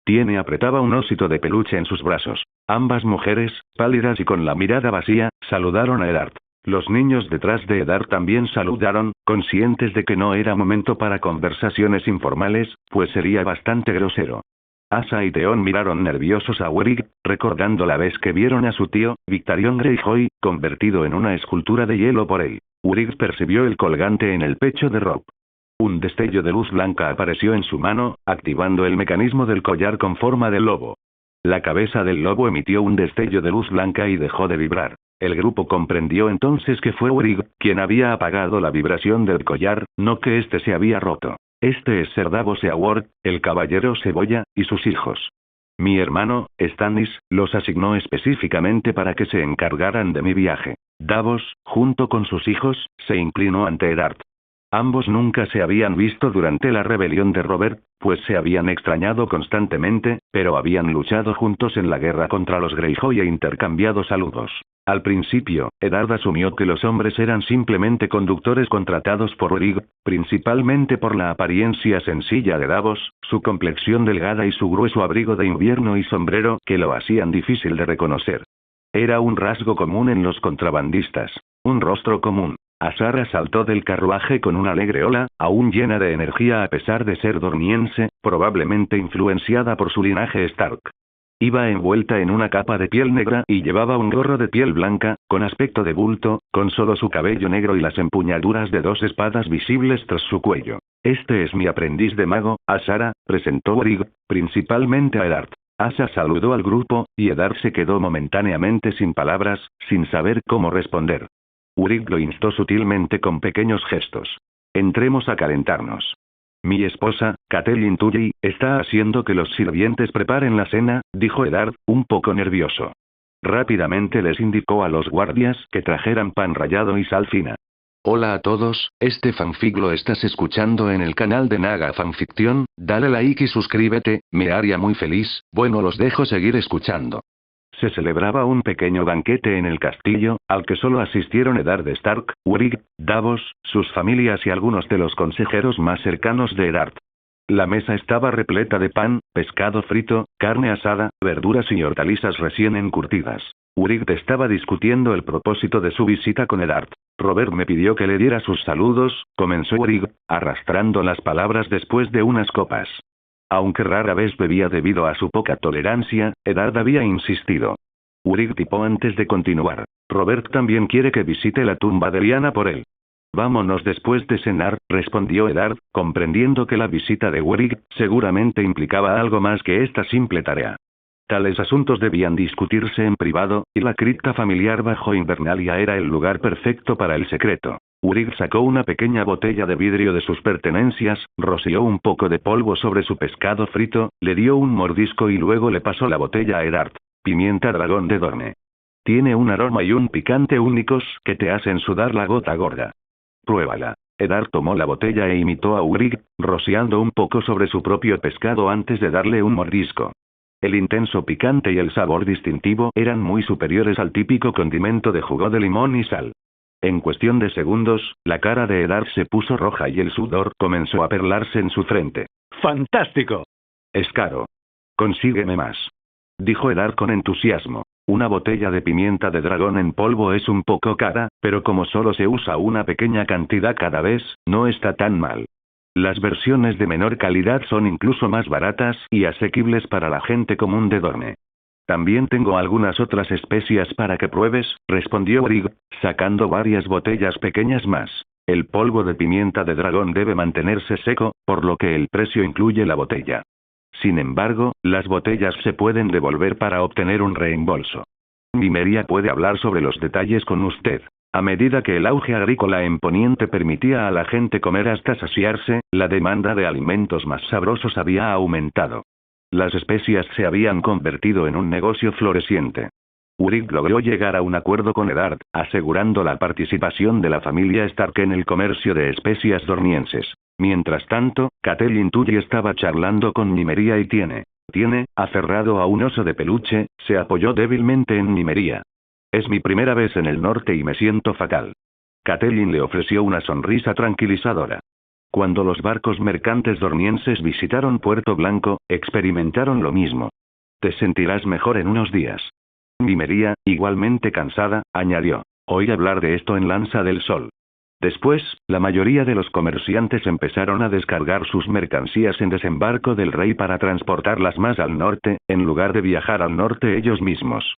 Tiene apretaba un osito de peluche en sus brazos. Ambas mujeres, pálidas y con la mirada vacía, saludaron a Eddard. Los niños detrás de Eddard también saludaron, conscientes de que no era momento para conversaciones informales, pues sería bastante grosero. Asa y Theon miraron nerviosos a Urik, recordando la vez que vieron a su tío, Victarion Greyjoy, convertido en una escultura de hielo por él. Urik percibió el colgante en el pecho de Robb. Un destello de luz blanca apareció en su mano, activando el mecanismo del collar con forma de lobo. La cabeza del lobo emitió un destello de luz blanca y dejó de vibrar. El grupo comprendió entonces que fue Urik quien había apagado la vibración del collar, no que éste se había roto. Este es Ser Davos Seaworth, el caballero Cebolla, y sus hijos. Mi hermano, Stannis, los asignó específicamente para que se encargaran de mi viaje. Davos, junto con sus hijos, se inclinó ante Eddard. Ambos nunca se habían visto durante la rebelión de Robert, pues se habían extrañado constantemente, pero habían luchado juntos en la guerra contra los Greyjoy e intercambiado saludos. Al principio, Eddard asumió que los hombres eran simplemente conductores contratados por Urik, principalmente por la apariencia sencilla de Davos, su complexión delgada y su grueso abrigo de invierno y sombrero que lo hacían difícil de reconocer. Era un rasgo común en los contrabandistas, un rostro común. Azara saltó del carruaje con una alegre ola, aún llena de energía a pesar de ser dorniense, probablemente influenciada por su linaje Stark. Iba envuelta en una capa de piel negra y llevaba un gorro de piel blanca, con aspecto de bulto, con solo su cabello negro y las empuñaduras de dos espadas visibles tras su cuello. Este es mi aprendiz de mago, Azara, presentó Urik, principalmente a Eddard. Asa saludó al grupo, y Eddard se quedó momentáneamente sin palabras, sin saber cómo responder. Urik lo instó sutilmente con pequeños gestos. Entremos a calentarnos. Mi esposa, Catelyn Tully, está haciendo que los sirvientes preparen la cena, dijo Eddard, un poco nervioso. Rápidamente les indicó a los guardias que trajeran pan rallado y sal fina. Hola a todos, este fanfic lo estás escuchando en el canal de Naga Fanfiction, dale like y suscríbete, me haría muy feliz, bueno los dejo seguir escuchando. Se celebraba un pequeño banquete en el castillo, al que solo asistieron Eddard Stark, Urik, Davos, sus familias y algunos de los consejeros más cercanos de Eddard. La mesa estaba repleta de pan, pescado frito, carne asada, verduras y hortalizas recién encurtidas. Urik estaba discutiendo el propósito de su visita con Eddard. Robert me pidió que le diera sus saludos, comenzó Urik, arrastrando las palabras después de unas copas. Aunque rara vez bebía debido a su poca tolerancia, Eddard había insistido. Urik tipó antes de continuar. Robert también quiere que visite la tumba de Lyanna por él. Vámonos después de cenar, respondió Eddard, comprendiendo que la visita de Urik seguramente implicaba algo más que esta simple tarea. Tales asuntos debían discutirse en privado, y la cripta familiar bajo Invernalia era el lugar perfecto para el secreto. Urik sacó una pequeña botella de vidrio de sus pertenencias, roció un poco de polvo sobre su pescado frito, le dio un mordisco y luego le pasó la botella a Eddard. Pimienta dragón de Dorne. Tiene un aroma y un picante únicos que te hacen sudar la gota gorda. Pruébala. Eddard tomó la botella e imitó a Urik, rociando un poco sobre su propio pescado antes de darle un mordisco. El intenso picante y el sabor distintivo eran muy superiores al típico condimento de jugo de limón y sal. En cuestión de segundos, la cara de Eddard se puso roja y el sudor comenzó a perlarse en su frente. ¡Fantástico! Es caro. Consígueme más. Dijo Eddard con entusiasmo. Una botella de pimienta de dragón en polvo es un poco cara, pero como solo se usa una pequeña cantidad cada vez, no está tan mal. Las versiones de menor calidad son incluso más baratas y asequibles para la gente común de Dorne. También tengo algunas otras especias para que pruebes, respondió Urig, sacando varias botellas pequeñas más. El polvo de pimienta de dragón debe mantenerse seco, por lo que el precio incluye la botella. Sin embargo, las botellas se pueden devolver para obtener un reembolso. Nymeria puede hablar sobre los detalles con usted. A medida que el auge agrícola en Poniente permitía a la gente comer hasta saciarse, la demanda de alimentos más sabrosos había aumentado. Las especias se habían convertido en un negocio floreciente. Urig logró llegar a un acuerdo con Eddard, asegurando la participación de la familia Stark en el comercio de especias dornienses. Mientras tanto, Catelyn Tully estaba charlando con Nymeria y Tiene, aferrado a un oso de peluche, se apoyó débilmente en Nymeria. Es mi primera vez en el norte y me siento fatal. Catelyn le ofreció una sonrisa tranquilizadora. Cuando los barcos mercantes dornienses visitaron Puerto Blanco, experimentaron lo mismo. Te sentirás mejor en unos días. Nymeria, igualmente cansada, añadió. Oí hablar de esto en Lanza del Sol. Después, la mayoría de los comerciantes empezaron a descargar sus mercancías en Desembarco del Rey para transportarlas más al norte, en lugar de viajar al norte ellos mismos.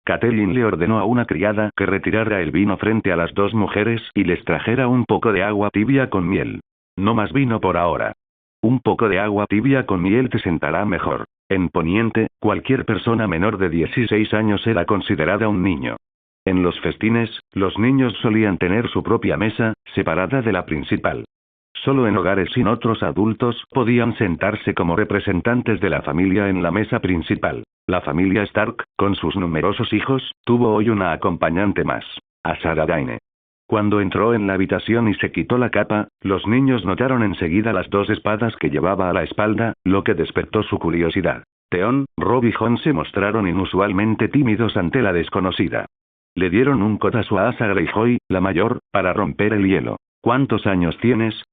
Catelyn le ordenó a una criada que retirara el vino frente a las dos mujeres y les trajera un poco de agua tibia con miel. No más vino por ahora. Un poco de agua tibia con miel te sentará mejor. En Poniente, cualquier persona menor de 16 años era considerada un niño. En los festines, los niños solían tener su propia mesa, separada de la principal. Solo en hogares sin otros adultos podían sentarse como representantes de la familia en la mesa principal. La familia Stark, con sus numerosos hijos, tuvo hoy una acompañante más, Azara Dayne. Cuando entró en la habitación y se quitó la capa, los niños notaron enseguida las dos espadas que llevaba a la espalda, lo que despertó su curiosidad. Theon, Robb y Jon se mostraron inusualmente tímidos ante la desconocida. Le dieron un codazo a Asa Greyjoy, la mayor, para romper el hielo. ¿Cuántos años tienes?,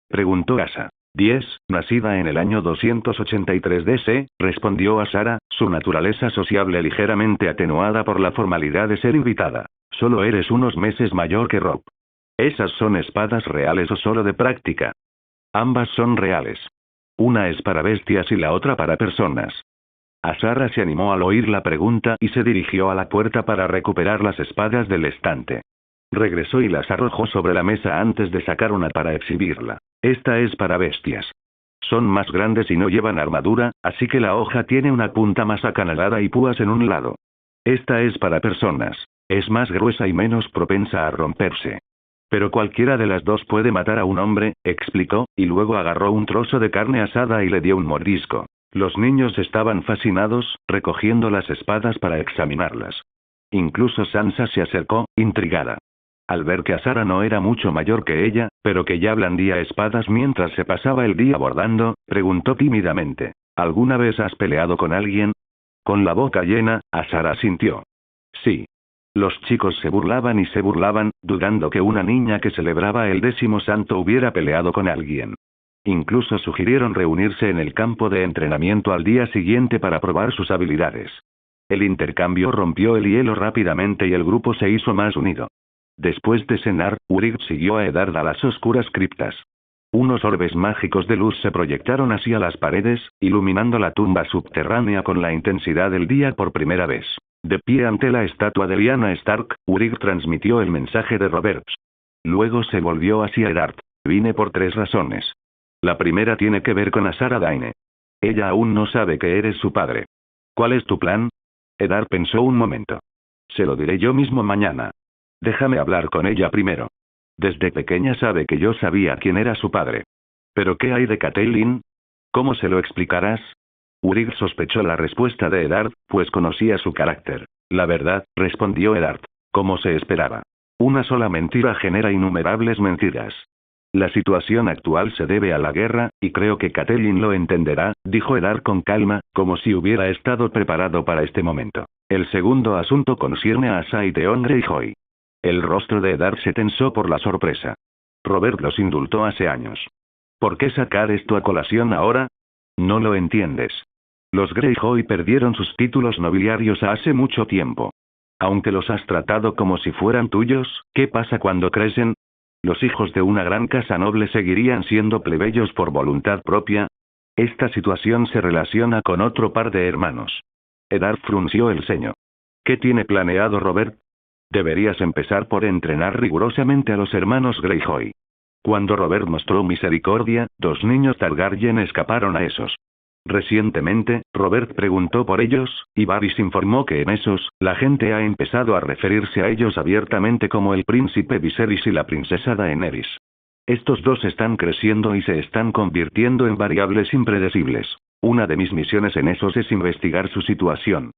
preguntó Asa. 10, nacida en el año 283 DC, respondió Azara, su naturaleza sociable ligeramente atenuada por la formalidad de ser invitada. Solo eres unos meses mayor que Robb. ¿Esas son espadas reales o solo de práctica? Ambas son reales. Una es para bestias y la otra para personas. Azara se animó al oír la pregunta y se dirigió a la puerta para recuperar las espadas del estante. Regresó y las arrojó sobre la mesa antes de sacar una para exhibirla. Esta es para bestias. Son más grandes y no llevan armadura, así que la hoja tiene una punta más acanalada y púas en un lado. Esta es para personas. Es más gruesa y menos propensa a romperse. Pero cualquiera de las dos puede matar a un hombre, explicó, y luego agarró un trozo de carne asada y le dio un mordisco. Los niños estaban fascinados, recogiendo las espadas para examinarlas. Incluso Sansa se acercó, intrigada. Al ver que Azara no era mucho mayor que ella, pero que ya blandía espadas mientras se pasaba el día bordando, preguntó tímidamente, ¿alguna vez has peleado con alguien? Con la boca llena, Azara asintió. Sí. Los chicos se burlaban y se burlaban, dudando que una niña que celebraba el 10º santo hubiera peleado con alguien. Incluso sugirieron reunirse en el campo de entrenamiento al día siguiente para probar sus habilidades. El intercambio rompió el hielo rápidamente y el grupo se hizo más unido. Después de cenar, Urig siguió a Eddard a las oscuras criptas. Unos orbes mágicos de luz se proyectaron hacia las paredes, iluminando la tumba subterránea con la intensidad del día por primera vez. De pie ante la estatua de Lyanna Stark, Urig transmitió el mensaje de Roberts. Luego se volvió hacia Eddard. Vine por 3 razones. La primera tiene que ver con Azara Dayne. Ella aún no sabe que eres su padre. ¿Cuál es tu plan? Eddard pensó un momento. Se lo diré yo mismo mañana. Déjame hablar con ella primero. Desde pequeña sabe que yo sabía quién era su padre. ¿Pero qué hay de Catelyn? ¿Cómo se lo explicarás? Urig sospechó la respuesta de Eddard, pues conocía su carácter. La verdad, respondió Eddard. Como se esperaba. Una sola mentira genera innumerables mentiras. La situación actual se debe a la guerra, y creo que Catelyn lo entenderá, dijo Eddard con calma, como si hubiera estado preparado para este momento. El segundo asunto concierne a Asa y Theon Greyjoy. El rostro de Eddard se tensó por la sorpresa. Robert los indultó hace años. ¿Por qué sacar esto a colación ahora? No lo entiendes. Los Greyjoy perdieron sus títulos nobiliarios hace mucho tiempo. Aunque los has tratado como si fueran tuyos, ¿qué pasa cuando crecen? ¿Los hijos de una gran casa noble seguirían siendo plebeyos por voluntad propia? Esta situación se relaciona con otro par de hermanos. Eddard frunció el ceño. ¿Qué tiene planeado Robert? Deberías empezar por entrenar rigurosamente a los hermanos Greyjoy. Cuando Robert mostró misericordia, 2 niños Targaryen escaparon a esos. Recientemente, Robert preguntó por ellos, y Varys informó que en esos, la gente ha empezado a referirse a ellos abiertamente como el príncipe Viserys y la princesa Daenerys. Estos dos están creciendo y se están convirtiendo en variables impredecibles. Una de mis misiones en esos es investigar su situación.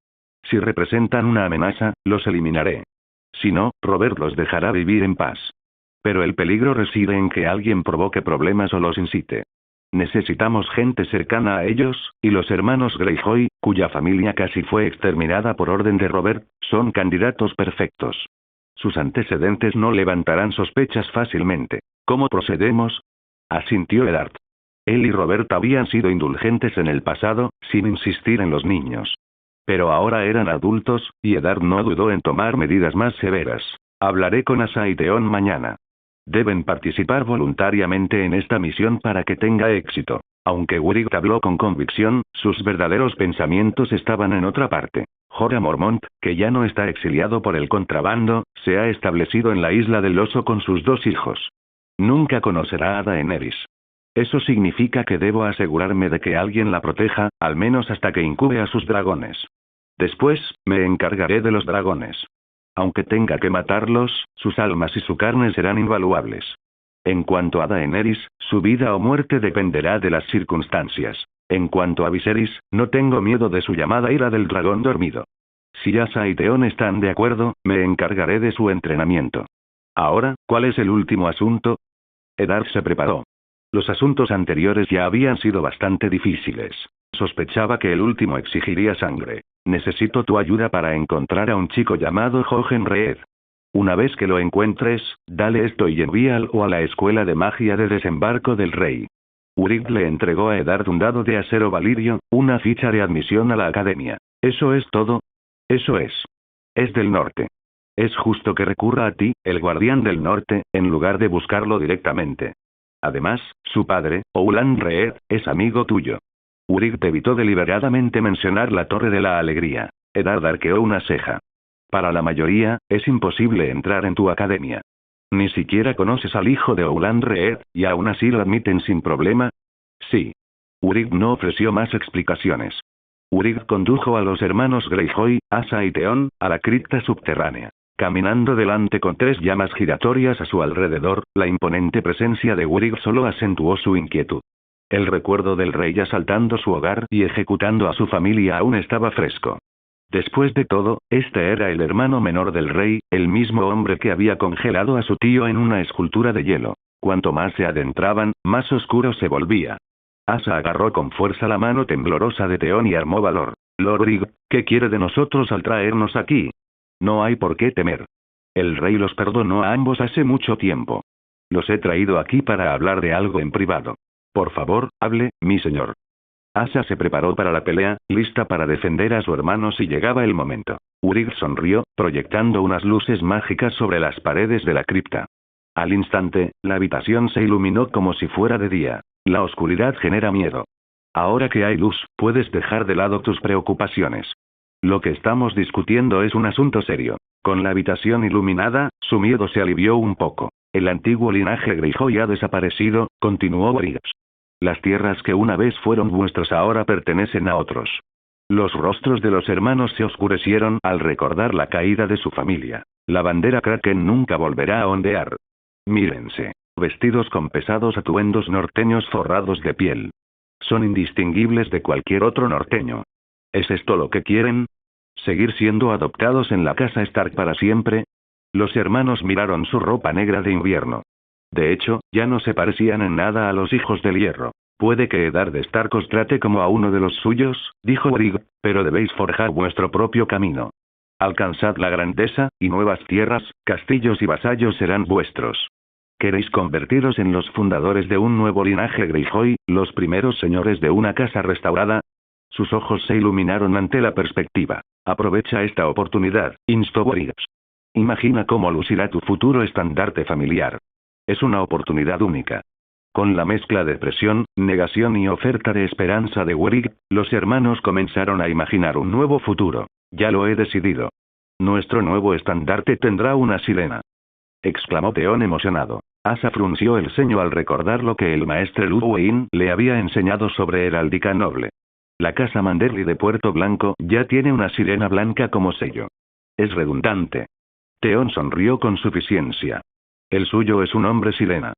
Si representan una amenaza, los eliminaré. Si no, Robert los dejará vivir en paz. Pero el peligro reside en que alguien provoque problemas o los incite. Necesitamos gente cercana a ellos, y los hermanos Greyjoy, cuya familia casi fue exterminada por orden de Robert, son candidatos perfectos. Sus antecedentes no levantarán sospechas fácilmente. ¿Cómo procedemos? Asintió Eddard. Él y Robert habían sido indulgentes en el pasado, sin insistir en los niños. Pero ahora eran adultos, y Eddard no dudó en tomar medidas más severas. Hablaré con Asa y Theon mañana. Deben participar voluntariamente en esta misión para que tenga éxito. Aunque Wright habló con convicción, sus verdaderos pensamientos estaban en otra parte. Jorah Mormont, que ya no está exiliado por el contrabando, se ha establecido en la isla del oso con sus 2 hijos. Nunca conocerá a Daenerys. Eso significa que debo asegurarme de que alguien la proteja, al menos hasta que incube a sus dragones. Después, me encargaré de los dragones. Aunque tenga que matarlos, sus almas y su carne serán invaluables. En cuanto a Daenerys, su vida o muerte dependerá de las circunstancias. En cuanto a Viserys, no tengo miedo de su llamada ira del dragón dormido. Si Asa y Theon están de acuerdo, me encargaré de su entrenamiento. Ahora, ¿cuál es el último asunto? Eddard se preparó. Los asuntos anteriores ya habían sido bastante difíciles. Sospechaba que el último exigiría sangre. Necesito tu ayuda para encontrar a un chico llamado Jochen Reed. Una vez que lo encuentres, dale esto y envíalo a la escuela de magia de desembarco del rey. Wright le entregó a Eddard un dado de acero valirio, una ficha de admisión a la academia. ¿Eso es todo? Eso es. Es del norte. Es justo que recurra a ti, el guardián del norte, en lugar de buscarlo directamente. Además, su padre, Ouland Reed, es amigo tuyo. Wright evitó deliberadamente mencionar la Torre de la Alegría. Eddard arqueó una ceja. Para la mayoría, es imposible entrar en tu academia. Ni siquiera conoces al hijo de Ouland Reed, y aún así lo admiten sin problema. Sí. Wright no ofreció más explicaciones. Wright condujo a los hermanos Greyjoy, Asa y Theon, a la cripta subterránea. Caminando delante con 3 llamas giratorias a su alrededor, la imponente presencia de Wright solo acentuó su inquietud. El recuerdo del rey asaltando su hogar y ejecutando a su familia aún estaba fresco. Después de todo, este era el hermano menor del rey, el mismo hombre que había congelado a su tío en una escultura de hielo. Cuanto más se adentraban, más oscuro se volvía. Asa agarró con fuerza la mano temblorosa de Theon y armó valor. Lord Wright, ¿qué quiere de nosotros al traernos aquí? No hay por qué temer. El rey los perdonó a ambos hace mucho tiempo. Los he traído aquí para hablar de algo en privado. Por favor, hable, mi señor. Asa se preparó para la pelea, lista para defender a su hermano si llegaba el momento. Wright sonrió, proyectando unas luces mágicas sobre las paredes de la cripta. Al instante, la habitación se iluminó como si fuera de día. La oscuridad genera miedo. Ahora que hay luz, puedes dejar de lado tus preocupaciones. Lo que estamos discutiendo es un asunto serio. Con la habitación iluminada, su miedo se alivió un poco. El antiguo linaje Greyjoy ha desaparecido, continuó Wright. Las tierras que una vez fueron vuestras ahora pertenecen a otros. Los rostros de los hermanos se oscurecieron al recordar la caída de su familia. La bandera Kraken nunca volverá a ondear. Mírense. Vestidos con pesados atuendos norteños forrados de piel. Son indistinguibles de cualquier otro norteño. ¿Es esto lo que quieren? ¿Seguir siendo adoptados en la casa Stark para siempre? Los hermanos miraron su ropa negra de invierno. De hecho, ya no se parecían en nada a los hijos del hierro. Puede que Eddard Stark os trate como a uno de los suyos, dijo Wright, pero debéis forjar vuestro propio camino. Alcanzad la grandeza, y nuevas tierras, castillos y vasallos serán vuestros. ¿Queréis convertiros en los fundadores de un nuevo linaje Greyjoy, los primeros señores de una casa restaurada? Sus ojos se iluminaron ante la perspectiva. Aprovecha esta oportunidad, instó Wright. Imagina cómo lucirá tu futuro estandarte familiar. Es una oportunidad única. Con la mezcla de presión, negación y oferta de esperanza de Warwick, los hermanos comenzaron a imaginar un nuevo futuro. Ya lo he decidido. Nuestro nuevo estandarte tendrá una sirena. Exclamó Theon emocionado. Asa frunció el ceño al recordar lo que el maestre Luwei le había enseñado sobre heráldica noble. La casa Manderly de Puerto Blanco ya tiene una sirena blanca como sello. Es redundante. Theon sonrió con suficiencia. El suyo es un hombre sirena.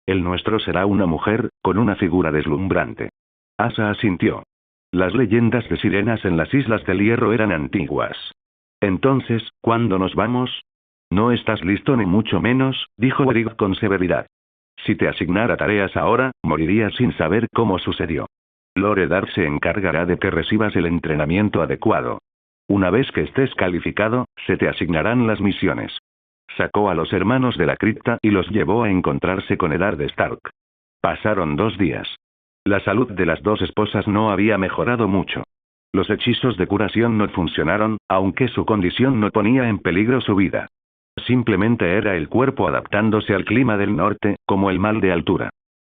El nuestro será una mujer, con una figura deslumbrante. Asa asintió. Las leyendas de sirenas en las Islas del Hierro eran antiguas. Entonces, ¿cuándo nos vamos? No estás listo ni mucho menos, dijo Warwick con severidad. Si te asignara tareas ahora, morirías sin saber cómo sucedió. Lord Eddard se encargará de que recibas el entrenamiento adecuado. Una vez que estés calificado, se te asignarán las misiones. Sacó a los hermanos de la cripta y los llevó a encontrarse con Eddard Stark. Pasaron 2 días. La salud de las 2 esposas no había mejorado mucho. Los hechizos de curación no funcionaron, aunque su condición no ponía en peligro su vida. Simplemente era el cuerpo adaptándose al clima del norte, como el mal de altura.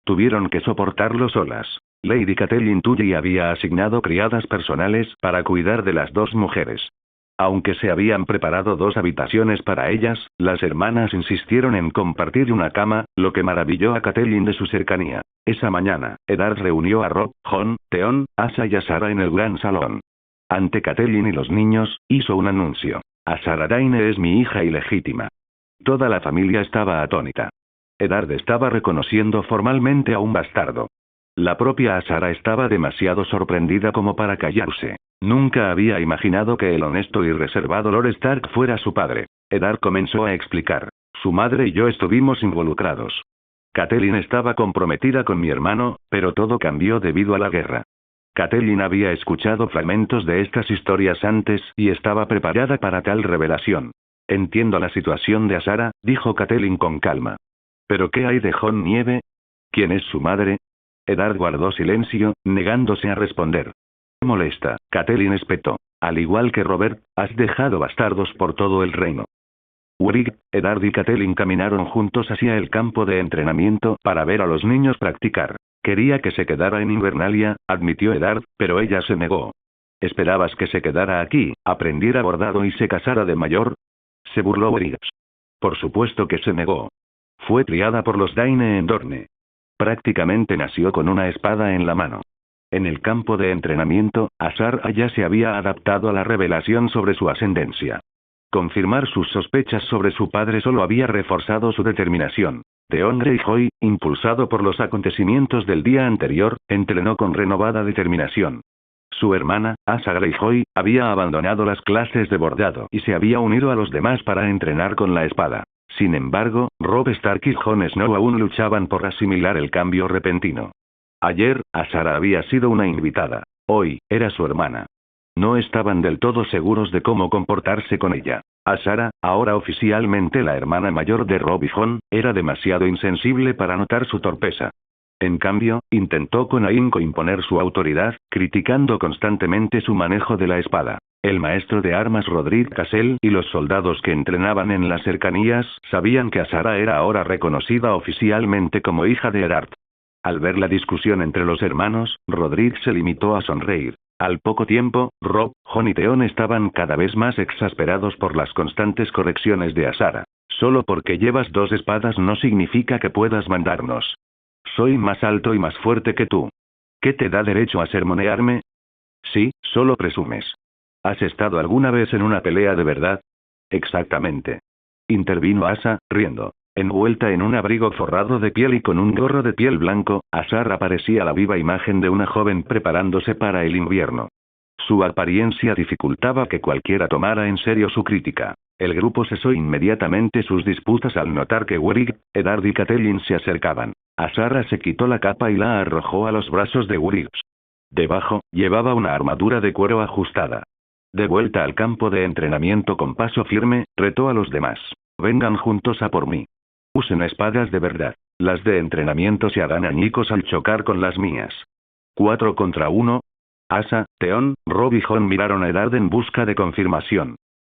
Tuvieron que soportarlo solas. Lady Catelyn Tully había asignado criadas personales para cuidar de las 2 mujeres. Aunque se habían preparado 2 habitaciones para ellas, las hermanas insistieron en compartir una cama, lo que maravilló a Catelyn de su cercanía. Esa mañana, Eddard reunió a Robb, Jon, Theon, Asa y Asara en el gran salón. Ante Catelyn y los niños, hizo un anuncio. Asara Daine es mi hija ilegítima. Toda la familia estaba atónita. Eddard estaba reconociendo formalmente a un bastardo. La propia Asara estaba demasiado sorprendida como para callarse. Nunca había imaginado que el honesto y reservado Lord Stark fuera su padre. Eddard comenzó a explicar. Su madre y yo estuvimos involucrados. Catelyn estaba comprometida con mi hermano, pero todo cambió debido a la guerra. Catelyn había escuchado fragmentos de estas historias antes y estaba preparada para tal revelación. Entiendo la situación de Asara, dijo Catelyn con calma. ¿Pero qué hay de Jon Nieve? ¿Quién es su madre? Eddard guardó silencio, negándose a responder. Molesta, Catelyn espetó. Al igual que Robert, has dejado bastardos por todo el reino. Warwick, Eddard y Catelyn caminaron juntos hacia el campo de entrenamiento para ver a los niños practicar. Quería que se quedara en Invernalia, admitió Eddard, pero ella se negó. ¿Esperabas que se quedara aquí, aprendiera bordado y se casara de mayor? Se burló Warwick. Por supuesto que se negó. Fue criada por los Daine en Dorne. Prácticamente nació con una espada en la mano. En el campo de entrenamiento, Asara ya se había adaptado a la revelación sobre su ascendencia. Confirmar sus sospechas sobre su padre solo había reforzado su determinación. Theon Greyjoy, impulsado por los acontecimientos del día anterior, entrenó con renovada determinación. Su hermana, Asa Greyjoy, había abandonado las clases de bordado y se había unido a los demás para entrenar con la espada. Sin embargo, Robb Stark y Jon Snow aún luchaban por asimilar el cambio repentino. Ayer, Asara había sido una invitada. Hoy, era su hermana. No estaban del todo seguros de cómo comportarse con ella. Asara, ahora oficialmente la hermana mayor de Robb y Jon, era demasiado insensible para notar su torpeza. En cambio, intentó con ahínco imponer su autoridad, criticando constantemente su manejo de la espada. El maestro de armas Roderick Cassel y los soldados que entrenaban en las cercanías sabían que Asara era ahora reconocida oficialmente como hija de Eddard. Al ver la discusión entre los hermanos, Roderick se limitó a sonreír. Al poco tiempo, Robb, Jon y Theon estaban cada vez más exasperados por las constantes correcciones de Asara. Solo porque llevas 2 espadas no significa que puedas mandarnos. Soy más alto y más fuerte que tú. ¿Qué te da derecho a sermonearme? Sí, solo presumes. ¿Has estado alguna vez en una pelea de verdad? Exactamente. Intervino Asa, riendo. Envuelta en un abrigo forrado de piel y con un gorro de piel blanco, Asara parecía la viva imagen de una joven preparándose para el invierno. Su apariencia dificultaba que cualquiera tomara en serio su crítica. El grupo cesó inmediatamente sus disputas al notar que Warwick, Eddard y Catelyn se acercaban. Asara se quitó la capa y la arrojó a los brazos de Warwick. Debajo, llevaba una armadura de cuero ajustada. De vuelta al campo de entrenamiento con paso firme, retó a los demás. Vengan juntos a por mí. Usen espadas de verdad. Las de entrenamiento se harán añicos al chocar con las mías. 4 contra 1. Asa, Theon, Robb y Jon miraron a Eddard en busca de confirmación.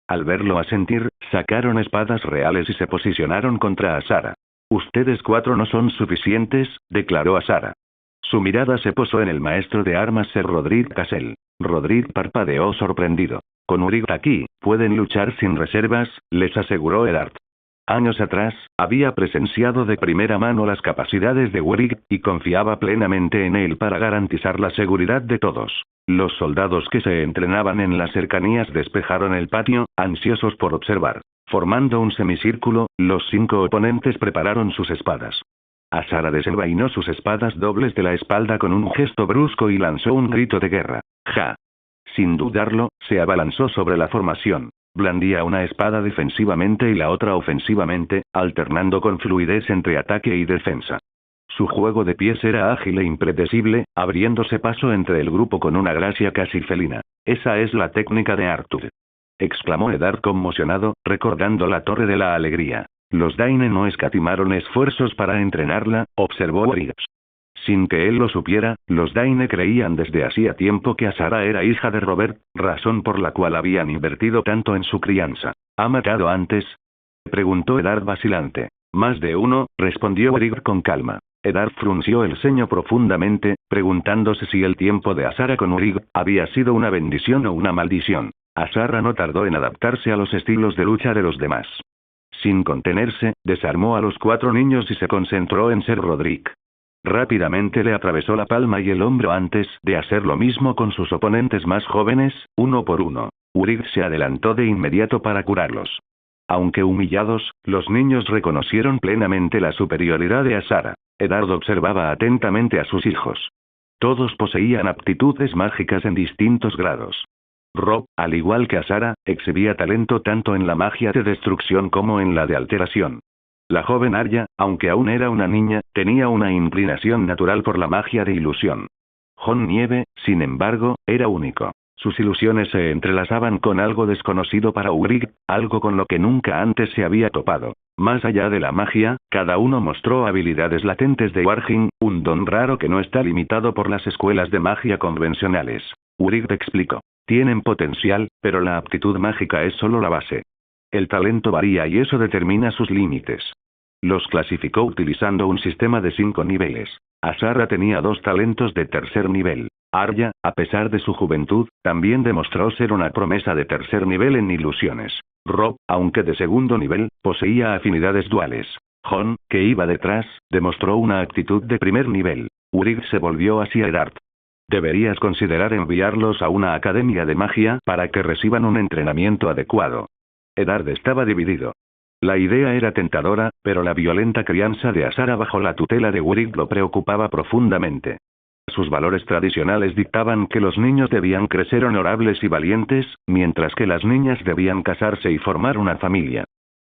Al verlo asentir, sacaron espadas reales y se posicionaron contra Asara. Ustedes 4 no son suficientes, declaró Azara. Su mirada se posó en el maestro de armas Sir Roderick Cassell. Roderick parpadeó sorprendido. Con Urig aquí, pueden luchar sin reservas, les aseguró Eddard. Años atrás, había presenciado de primera mano las capacidades de Urig, y confiaba plenamente en él para garantizar la seguridad de todos. Los soldados que se entrenaban en las cercanías despejaron el patio, ansiosos por observar. Formando un semicírculo, los 5 oponentes prepararon sus espadas. Azara desenvainó sus espadas dobles de la espalda con un gesto brusco y lanzó un grito de guerra. ¡Ja! Sin dudarlo, se abalanzó sobre la formación. Blandía una espada defensivamente y la otra ofensivamente, alternando con fluidez entre ataque y defensa. Su juego de pies era ágil e impredecible, abriéndose paso entre el grupo con una gracia casi felina. Esa es la técnica de Arthur, exclamó Eddard conmocionado, recordando la Torre de la Alegría. Los Daine no escatimaron esfuerzos para entrenarla, observó Urig. Sin que él lo supiera, los Daine creían desde hacía tiempo que Azara era hija de Robert, razón por la cual habían invertido tanto en su crianza. ¿Ha matado antes?, preguntó Eddard vacilante. Más de uno, respondió Urig con calma. Eddard frunció el ceño profundamente, preguntándose si el tiempo de Azara con Urig había sido una bendición o una maldición. Azara no tardó en adaptarse a los estilos de lucha de los demás. Sin contenerse, desarmó a los 4 niños y se concentró en Sir Roderick. Rápidamente le atravesó la palma y el hombro antes de hacer lo mismo con sus oponentes más jóvenes, uno por uno. Urig se adelantó de inmediato para curarlos. Aunque humillados, los niños reconocieron plenamente la superioridad de Azara. Eddard observaba atentamente a sus hijos. Todos poseían aptitudes mágicas en distintos grados. Rob, al igual que Azara, exhibía talento tanto en la magia de destrucción como en la de alteración. La joven Arya, aunque aún era una niña, tenía una inclinación natural por la magia de ilusión. Jon Nieve, sin embargo, era único. Sus ilusiones se entrelazaban con algo desconocido para Urig, algo con lo que nunca antes se había topado. Más allá de la magia, cada uno mostró habilidades latentes de Warging, un don raro que no está limitado por las escuelas de magia convencionales. Urig explicó. Tienen potencial, pero la aptitud mágica es solo la base. El talento varía y eso determina sus límites. Los clasificó utilizando un sistema de 5 niveles. Azara tenía 2 talentos de tercer nivel. Arya, a pesar de su juventud, también demostró ser una promesa de tercer nivel en ilusiones. Rob, aunque de segundo nivel, poseía afinidades duales. Jon, que iba detrás, demostró una actitud de primer nivel. Urig se volvió hacia Eddard. Deberías considerar enviarlos a una academia de magia para que reciban un entrenamiento adecuado. Eddard estaba dividido. La idea era tentadora, pero la violenta crianza de Azara bajo la tutela de Urig lo preocupaba profundamente. Sus valores tradicionales dictaban que los niños debían crecer honorables y valientes, mientras que las niñas debían casarse y formar una familia.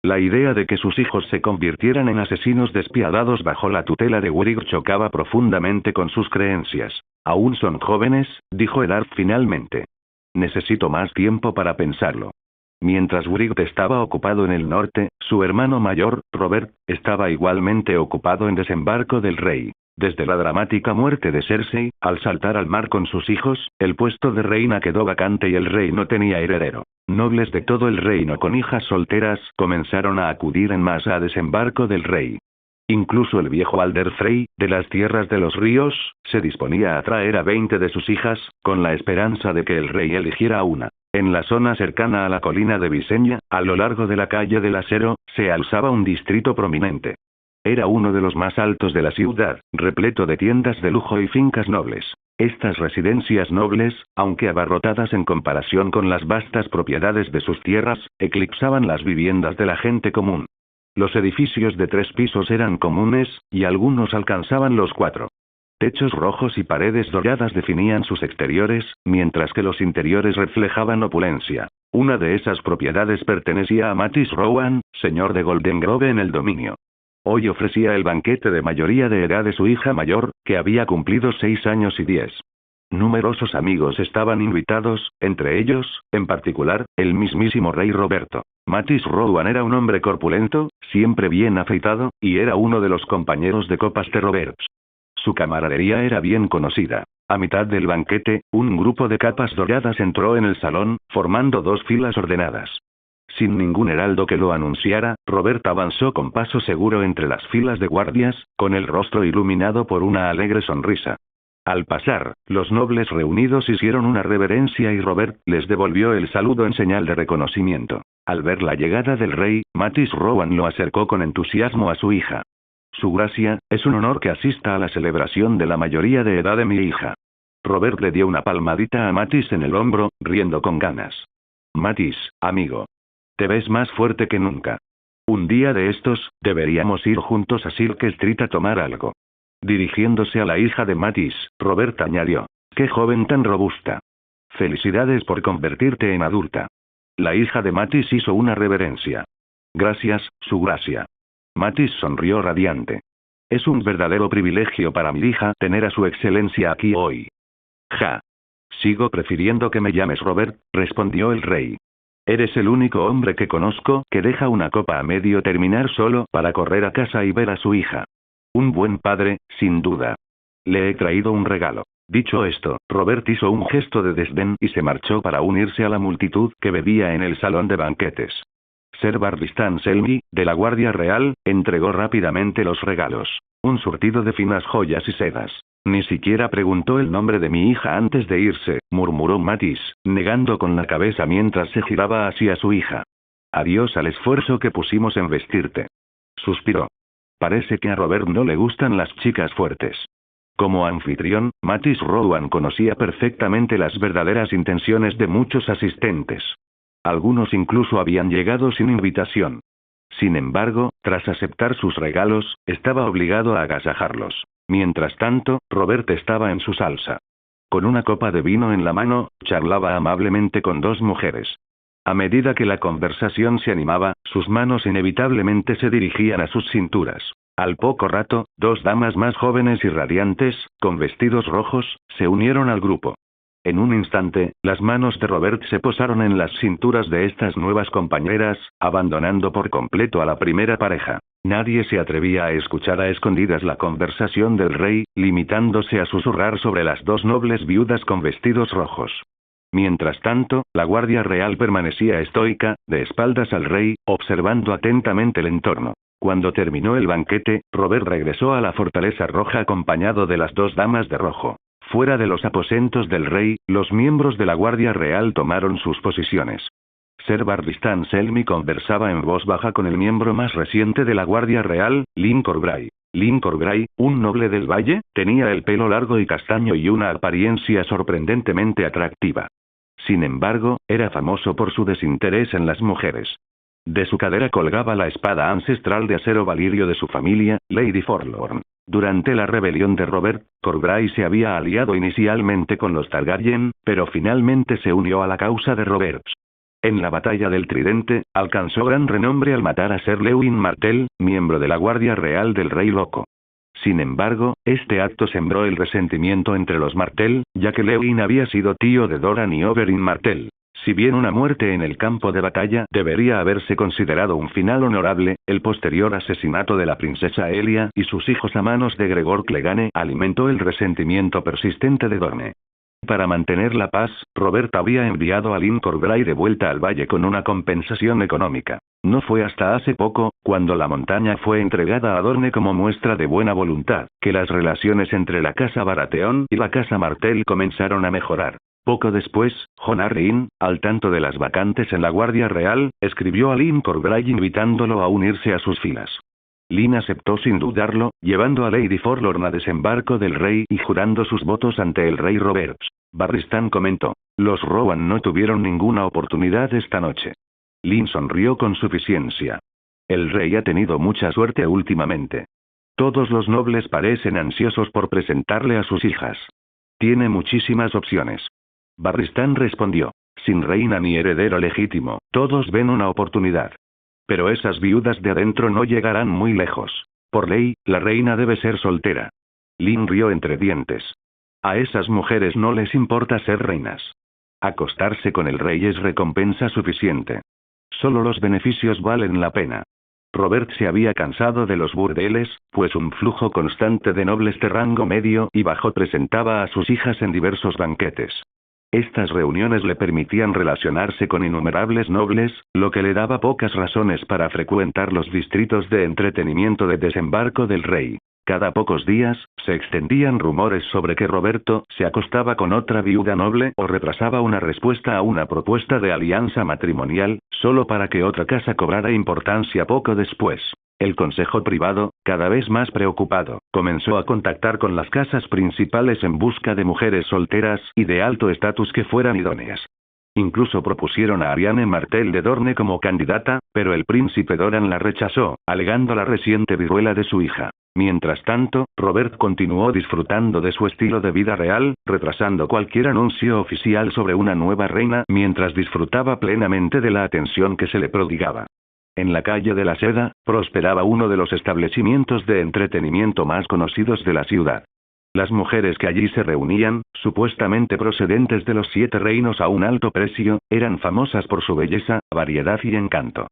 La idea de que sus hijos se convirtieran en asesinos despiadados bajo la tutela de Urig chocaba profundamente con sus creencias. Aún son jóvenes, dijo Eddard finalmente. Necesito más tiempo para pensarlo. Mientras Urig estaba ocupado en el norte, su hermano mayor, Robert, estaba igualmente ocupado en Desembarco del Rey. Desde la dramática muerte de Cersei, al saltar al mar con sus hijos, el puesto de reina quedó vacante y el rey no tenía heredero. Nobles de todo el reino con hijas solteras comenzaron a acudir en masa a Desembarco del Rey. Incluso el viejo Alder Frey, de las tierras de los ríos, se disponía a traer a 20 de sus hijas, con la esperanza de que el rey eligiera a una. En la zona cercana a la colina de Visenya, a lo largo de la calle del Acero, se alzaba un distrito prominente. Era uno de los más altos de la ciudad, repleto de tiendas de lujo y fincas nobles. Estas residencias nobles, aunque abarrotadas en comparación con las vastas propiedades de sus tierras, eclipsaban las viviendas de la gente común. Los edificios de 3 pisos eran comunes, y algunos alcanzaban los 4. Techos rojos y paredes doradas definían sus exteriores, mientras que los interiores reflejaban opulencia. Una de esas propiedades pertenecía a Mattis Rowan, señor de Golden Grove en el dominio. Hoy ofrecía el banquete de mayoría de edad de su hija mayor, que había cumplido 6 años y 10. Numerosos amigos estaban invitados, entre ellos, en particular, el mismísimo rey Roberto. Mattis Rowan era un hombre corpulento, siempre bien afeitado, y era uno de los compañeros de copas de Roberts. Su camaradería era bien conocida. A mitad del banquete, un grupo de capas doradas entró en el salón, formando 2 filas ordenadas. Sin ningún heraldo que lo anunciara, Robert avanzó con paso seguro entre las filas de guardias, con el rostro iluminado por una alegre sonrisa. Al pasar, los nobles reunidos hicieron una reverencia y Robert les devolvió el saludo en señal de reconocimiento. Al ver la llegada del rey, Mattis Rowan lo acercó con entusiasmo a su hija. Su gracia, es un honor que asista a la celebración de la mayoría de edad de mi hija. Robert le dio una palmadita a Mattis en el hombro, riendo con ganas. Mattis, amigo. Te ves más fuerte que nunca. Un día de estos, deberíamos ir juntos a Silk Street a tomar algo. Dirigiéndose a la hija de Mattis, Robert añadió. ¡Qué joven tan robusta! Felicidades por convertirte en adulta. La hija de Mattis hizo una reverencia. Gracias, su gracia. Mattis sonrió radiante. Es un verdadero privilegio para mi hija tener a su excelencia aquí hoy. Ja. Sigo prefiriendo que me llames Robert, respondió el rey. Eres el único hombre que conozco que deja una copa a medio terminar solo para correr a casa y ver a su hija. Un buen padre, sin duda. Le he traído un regalo. Dicho esto, Robert hizo un gesto de desdén y se marchó para unirse a la multitud que bebía en el salón de banquetes. Sir Barristan Selmy, de la Guardia Real, entregó rápidamente los regalos. Un surtido de finas joyas y sedas. Ni siquiera preguntó el nombre de mi hija antes de irse, murmuró Mattis, negando con la cabeza mientras se giraba hacia su hija. Adiós al esfuerzo que pusimos en vestirte. Suspiró. Parece que a Robert no le gustan las chicas fuertes. Como anfitrión, Mattis Rowan conocía perfectamente las verdaderas intenciones de muchos asistentes. Algunos incluso habían llegado sin invitación. Sin embargo, tras aceptar sus regalos, estaba obligado a agasajarlos. Mientras tanto, Robert estaba en su salsa. Con una copa de vino en la mano, charlaba amablemente con dos mujeres. A medida que la conversación se animaba, sus manos inevitablemente se dirigían a sus cinturas. Al poco rato, dos damas más jóvenes y radiantes, con vestidos rojos, se unieron al grupo. En un instante, las manos de Robert se posaron en las cinturas de estas nuevas compañeras, abandonando por completo a la primera pareja. Nadie se atrevía a escuchar a escondidas la conversación del rey, limitándose a susurrar sobre las dos nobles viudas con vestidos rojos. Mientras tanto, la Guardia Real permanecía estoica, de espaldas al rey, observando atentamente el entorno. Cuando terminó el banquete, Robert regresó a la Fortaleza Roja acompañado de las dos damas de rojo. Fuera de los aposentos del rey, los miembros de la Guardia Real tomaron sus posiciones. Sir Barristan Selmy conversaba en voz baja con el miembro más reciente de la Guardia Real, Lyn Corbray. Lyn Corbray, un noble del valle, tenía el pelo largo y castaño y una apariencia sorprendentemente atractiva. Sin embargo, era famoso por su desinterés en las mujeres. De su cadera colgaba la espada ancestral de acero valirio de su familia, Lady Forlorn. Durante la rebelión de Robert, Corbray se había aliado inicialmente con los Targaryen, pero finalmente se unió a la causa de Robert. En la batalla del Tridente, alcanzó gran renombre al matar a Sir Lewin Martell, miembro de la Guardia Real del Rey Loco. Sin embargo, este acto sembró el resentimiento entre los Martell, ya que Lewin había sido tío de Doran y Oberyn Martell. Si bien una muerte en el campo de batalla debería haberse considerado un final honorable, el posterior asesinato de la princesa Elia y sus hijos a manos de Gregor Clegane alimentó el resentimiento persistente de Dorne. Para mantener la paz, Robert había enviado a Lyn Corbray de vuelta al valle con una compensación económica. No fue hasta hace poco, cuando la montaña fue entregada a Dorne como muestra de buena voluntad, que las relaciones entre la casa Baratheon y la casa Martell comenzaron a mejorar. Poco después, Jon Arryn, al tanto de las vacantes en la Guardia Real, escribió a Lyn Corbray invitándolo a unirse a sus filas. Lyn aceptó sin dudarlo, llevando a Lady Forlorn a desembarco del rey y jurando sus votos ante el rey Robert. Barristan comentó. Los Rowan no tuvieron ninguna oportunidad esta noche. Lyn sonrió con suficiencia. El rey ha tenido mucha suerte últimamente. Todos los nobles parecen ansiosos por presentarle a sus hijas. Tiene muchísimas opciones. Barristan respondió. Sin reina ni heredero legítimo, todos ven una oportunidad. Pero esas viudas de adentro no llegarán muy lejos. Por ley, la reina debe ser soltera. Lyn rió entre dientes. A esas mujeres no les importa ser reinas. Acostarse con el rey es recompensa suficiente. Solo los beneficios valen la pena. Robert se había cansado de los burdeles, pues un flujo constante de nobles de rango medio y bajo presentaba a sus hijas en diversos banquetes. Estas reuniones le permitían relacionarse con innumerables nobles, lo que le daba pocas razones para frecuentar los distritos de entretenimiento de Desembarco del Rey. Cada pocos días, se extendían rumores sobre que Roberto se acostaba con otra viuda noble o retrasaba una respuesta a una propuesta de alianza matrimonial, solo para que otra casa cobrara importancia poco después. El consejo privado, cada vez más preocupado, comenzó a contactar con las casas principales en busca de mujeres solteras y de alto estatus que fueran idóneas. Incluso propusieron a Ariane Martel de Dorne como candidata, pero el príncipe Doran la rechazó, alegando la reciente viruela de su hija. Mientras tanto, Robert continuó disfrutando de su estilo de vida real, retrasando cualquier anuncio oficial sobre una nueva reina mientras disfrutaba plenamente de la atención que se le prodigaba. En la calle de la Seda, prosperaba uno de los establecimientos de entretenimiento más conocidos de la ciudad. Las mujeres que allí se reunían, supuestamente procedentes de los 7 reinos a un alto precio, eran famosas por su belleza, variedad y encanto.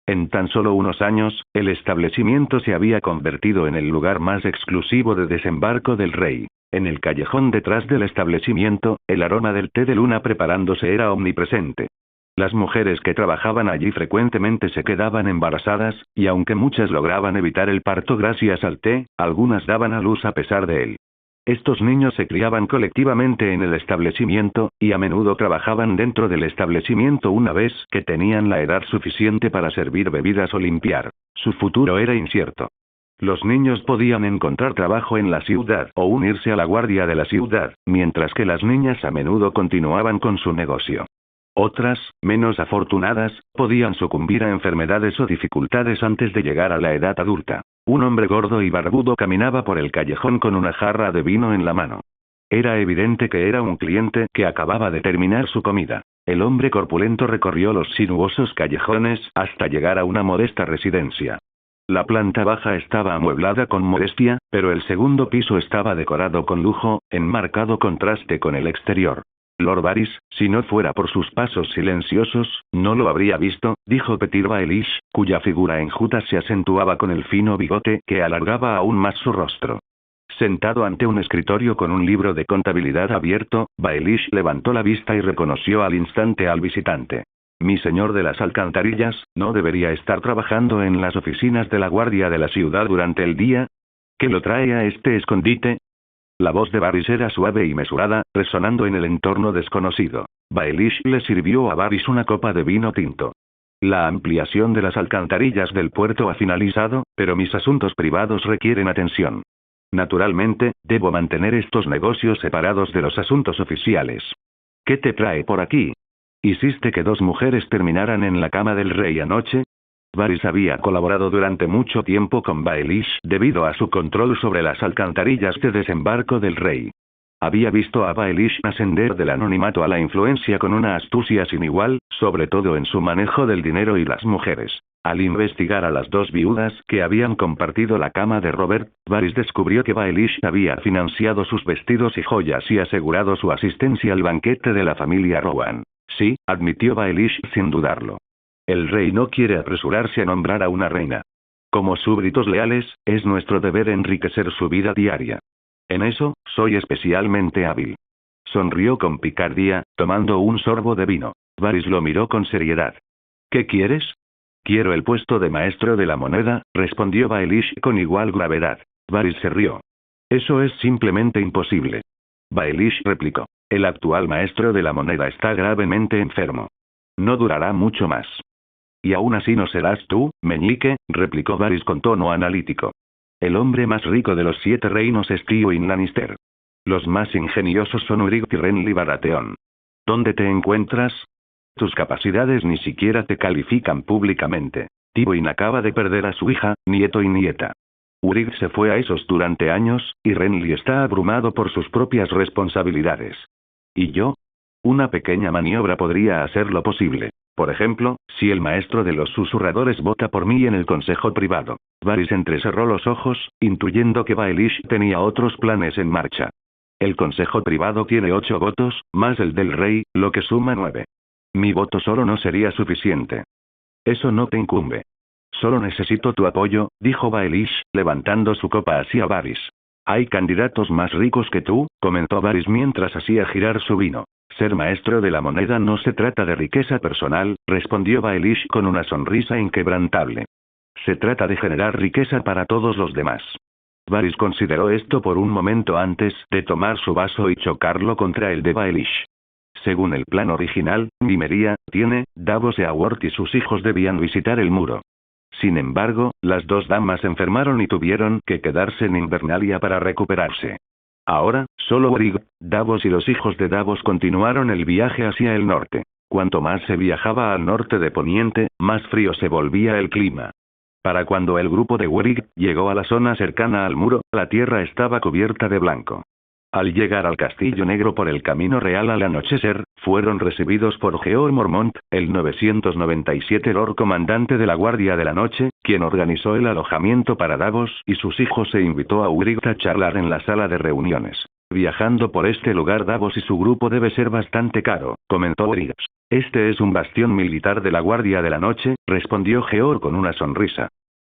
En tan solo unos años, el establecimiento se había convertido en el lugar más exclusivo de Desembarco del Rey. En el callejón detrás del establecimiento, el aroma del té de luna preparándose era omnipresente. Las mujeres que trabajaban allí frecuentemente se quedaban embarazadas, y aunque muchas lograban evitar el parto gracias al té, algunas daban a luz a pesar de él. Estos niños se criaban colectivamente en el establecimiento, y a menudo trabajaban dentro del establecimiento una vez que tenían la edad suficiente para servir bebidas o limpiar. Su futuro era incierto. Los niños podían encontrar trabajo en la ciudad o unirse a la guardia de la ciudad, mientras que las niñas a menudo continuaban con su negocio. Otras, menos afortunadas, podían sucumbir a enfermedades o dificultades antes de llegar a la edad adulta. Un hombre gordo y barbudo caminaba por el callejón con una jarra de vino en la mano. Era evidente que era un cliente que acababa de terminar su comida. El hombre corpulento recorrió los sinuosos callejones hasta llegar a una modesta residencia. La planta baja estaba amueblada con modestia, pero el segundo piso estaba decorado con lujo, en marcado contraste con el exterior. Lord Varys, si no fuera por sus pasos silenciosos, no lo habría visto, dijo Petyr Baelish, cuya figura enjuta se acentuaba con el fino bigote que alargaba aún más su rostro. Sentado ante un escritorio con un libro de contabilidad abierto, Baelish levantó la vista y reconoció al instante al visitante. Mi señor de las alcantarillas, ¿no debería estar trabajando en las oficinas de la guardia de la ciudad durante el día? ¿Qué lo trae a este escondite? La voz de Varys era suave y mesurada, resonando en el entorno desconocido. Baelish le sirvió a Varys una copa de vino tinto. La ampliación de las alcantarillas del puerto ha finalizado, pero mis asuntos privados requieren atención. Naturalmente, debo mantener estos negocios separados de los asuntos oficiales. ¿Qué te trae por aquí? ¿Hiciste que 2 mujeres terminaran en la cama del rey anoche? Varys había colaborado durante mucho tiempo con Baelish debido a su control sobre las alcantarillas de Desembarco del Rey. Había visto a Baelish ascender del anonimato a la influencia con una astucia sin igual, sobre todo en su manejo del dinero y las mujeres. Al investigar a las 2 viudas que habían compartido la cama de Robert, Varys descubrió que Baelish había financiado sus vestidos y joyas y asegurado su asistencia al banquete de la familia Rowan. Sí, admitió Baelish sin dudarlo. El rey no quiere apresurarse a nombrar a una reina. Como súbditos leales, es nuestro deber enriquecer su vida diaria. En eso, soy especialmente hábil. Sonrió con picardía, tomando un sorbo de vino. Varys lo miró con seriedad. ¿Qué quieres? Quiero el puesto de maestro de la moneda, respondió Baelish con igual gravedad. Varys se rió. Eso es simplemente imposible. Baelish replicó. El actual maestro de la moneda está gravemente enfermo. No durará mucho más. Y aún así no serás tú, meñique, replicó Varys con tono analítico. El hombre más rico de los 7 reinos es Tywin Lannister. Los más ingeniosos son Uryk y Renly Baratheon. ¿Dónde te encuentras? Tus capacidades ni siquiera te califican públicamente. Tywin acaba de perder a su hija, nieto y nieta. Uryk se fue a esos durante años, y Renly está abrumado por sus propias responsabilidades. ¿Y yo? Una pequeña maniobra podría hacerlo posible. Por ejemplo, si el maestro de los susurradores vota por mí en el consejo privado. Varys entrecerró los ojos, intuyendo que Baelish tenía otros planes en marcha. El consejo privado tiene 8 votos, más el del rey, lo que suma 9. Mi voto solo no sería suficiente. Eso no te incumbe. Solo necesito tu apoyo, dijo Baelish, levantando su copa hacia Varys. Hay candidatos más ricos que tú, comentó Varys mientras hacía girar su vino. Ser maestro de la moneda no se trata de riqueza personal, respondió Baelish con una sonrisa inquebrantable. Se trata de generar riqueza para todos los demás. Varys consideró esto por un momento antes de tomar su vaso y chocarlo contra el de Baelish. Según el plan original, Nymeria, Tiene, Davos Eoward y sus hijos debían visitar el muro. Sin embargo, las dos damas enfermaron y tuvieron que quedarse en Invernalia para recuperarse. Ahora, solo Warwick, Davos y los hijos de Davos continuaron el viaje hacia el norte. Cuanto más se viajaba al norte de Poniente, más frío se volvía el clima. Para cuando el grupo de Warwick llegó a la zona cercana al muro, la tierra estaba cubierta de blanco. Al llegar al Castillo Negro por el camino real al anochecer, fueron recibidos por Jeor Mormont, el 997 Lord Comandante de la Guardia de la Noche, quien organizó el alojamiento para Davos y sus hijos e invitó a Warwick a charlar en la sala de reuniones. Viajando por este lugar Davos y su grupo debe ser bastante caro, comentó Warwick. Este es un bastión militar de la Guardia de la Noche, respondió Jeor con una sonrisa.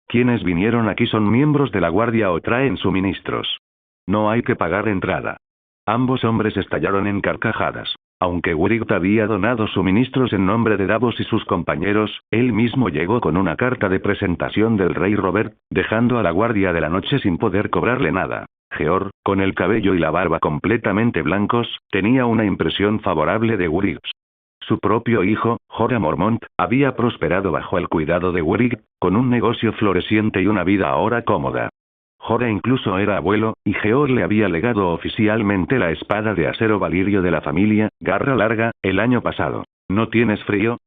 Quienes vinieron aquí son miembros de la Guardia o traen suministros. No hay que pagar entrada. Ambos hombres estallaron en carcajadas. Aunque Warwick había donado suministros en nombre de Davos y sus compañeros, él mismo llegó con una carta de presentación del rey Robert, dejando a la Guardia de la Noche sin poder cobrarle nada. Jeor, con el cabello y la barba completamente blancos, tenía una impresión favorable de Warwick. Su propio hijo, Jorah Mormont, había prosperado bajo el cuidado de Warwick, con un negocio floreciente y una vida ahora cómoda. Jorah incluso era abuelo, y Jeor le había legado oficialmente la espada de acero valirio de la familia, Garra Larga, el año pasado. ¿No tienes frío?,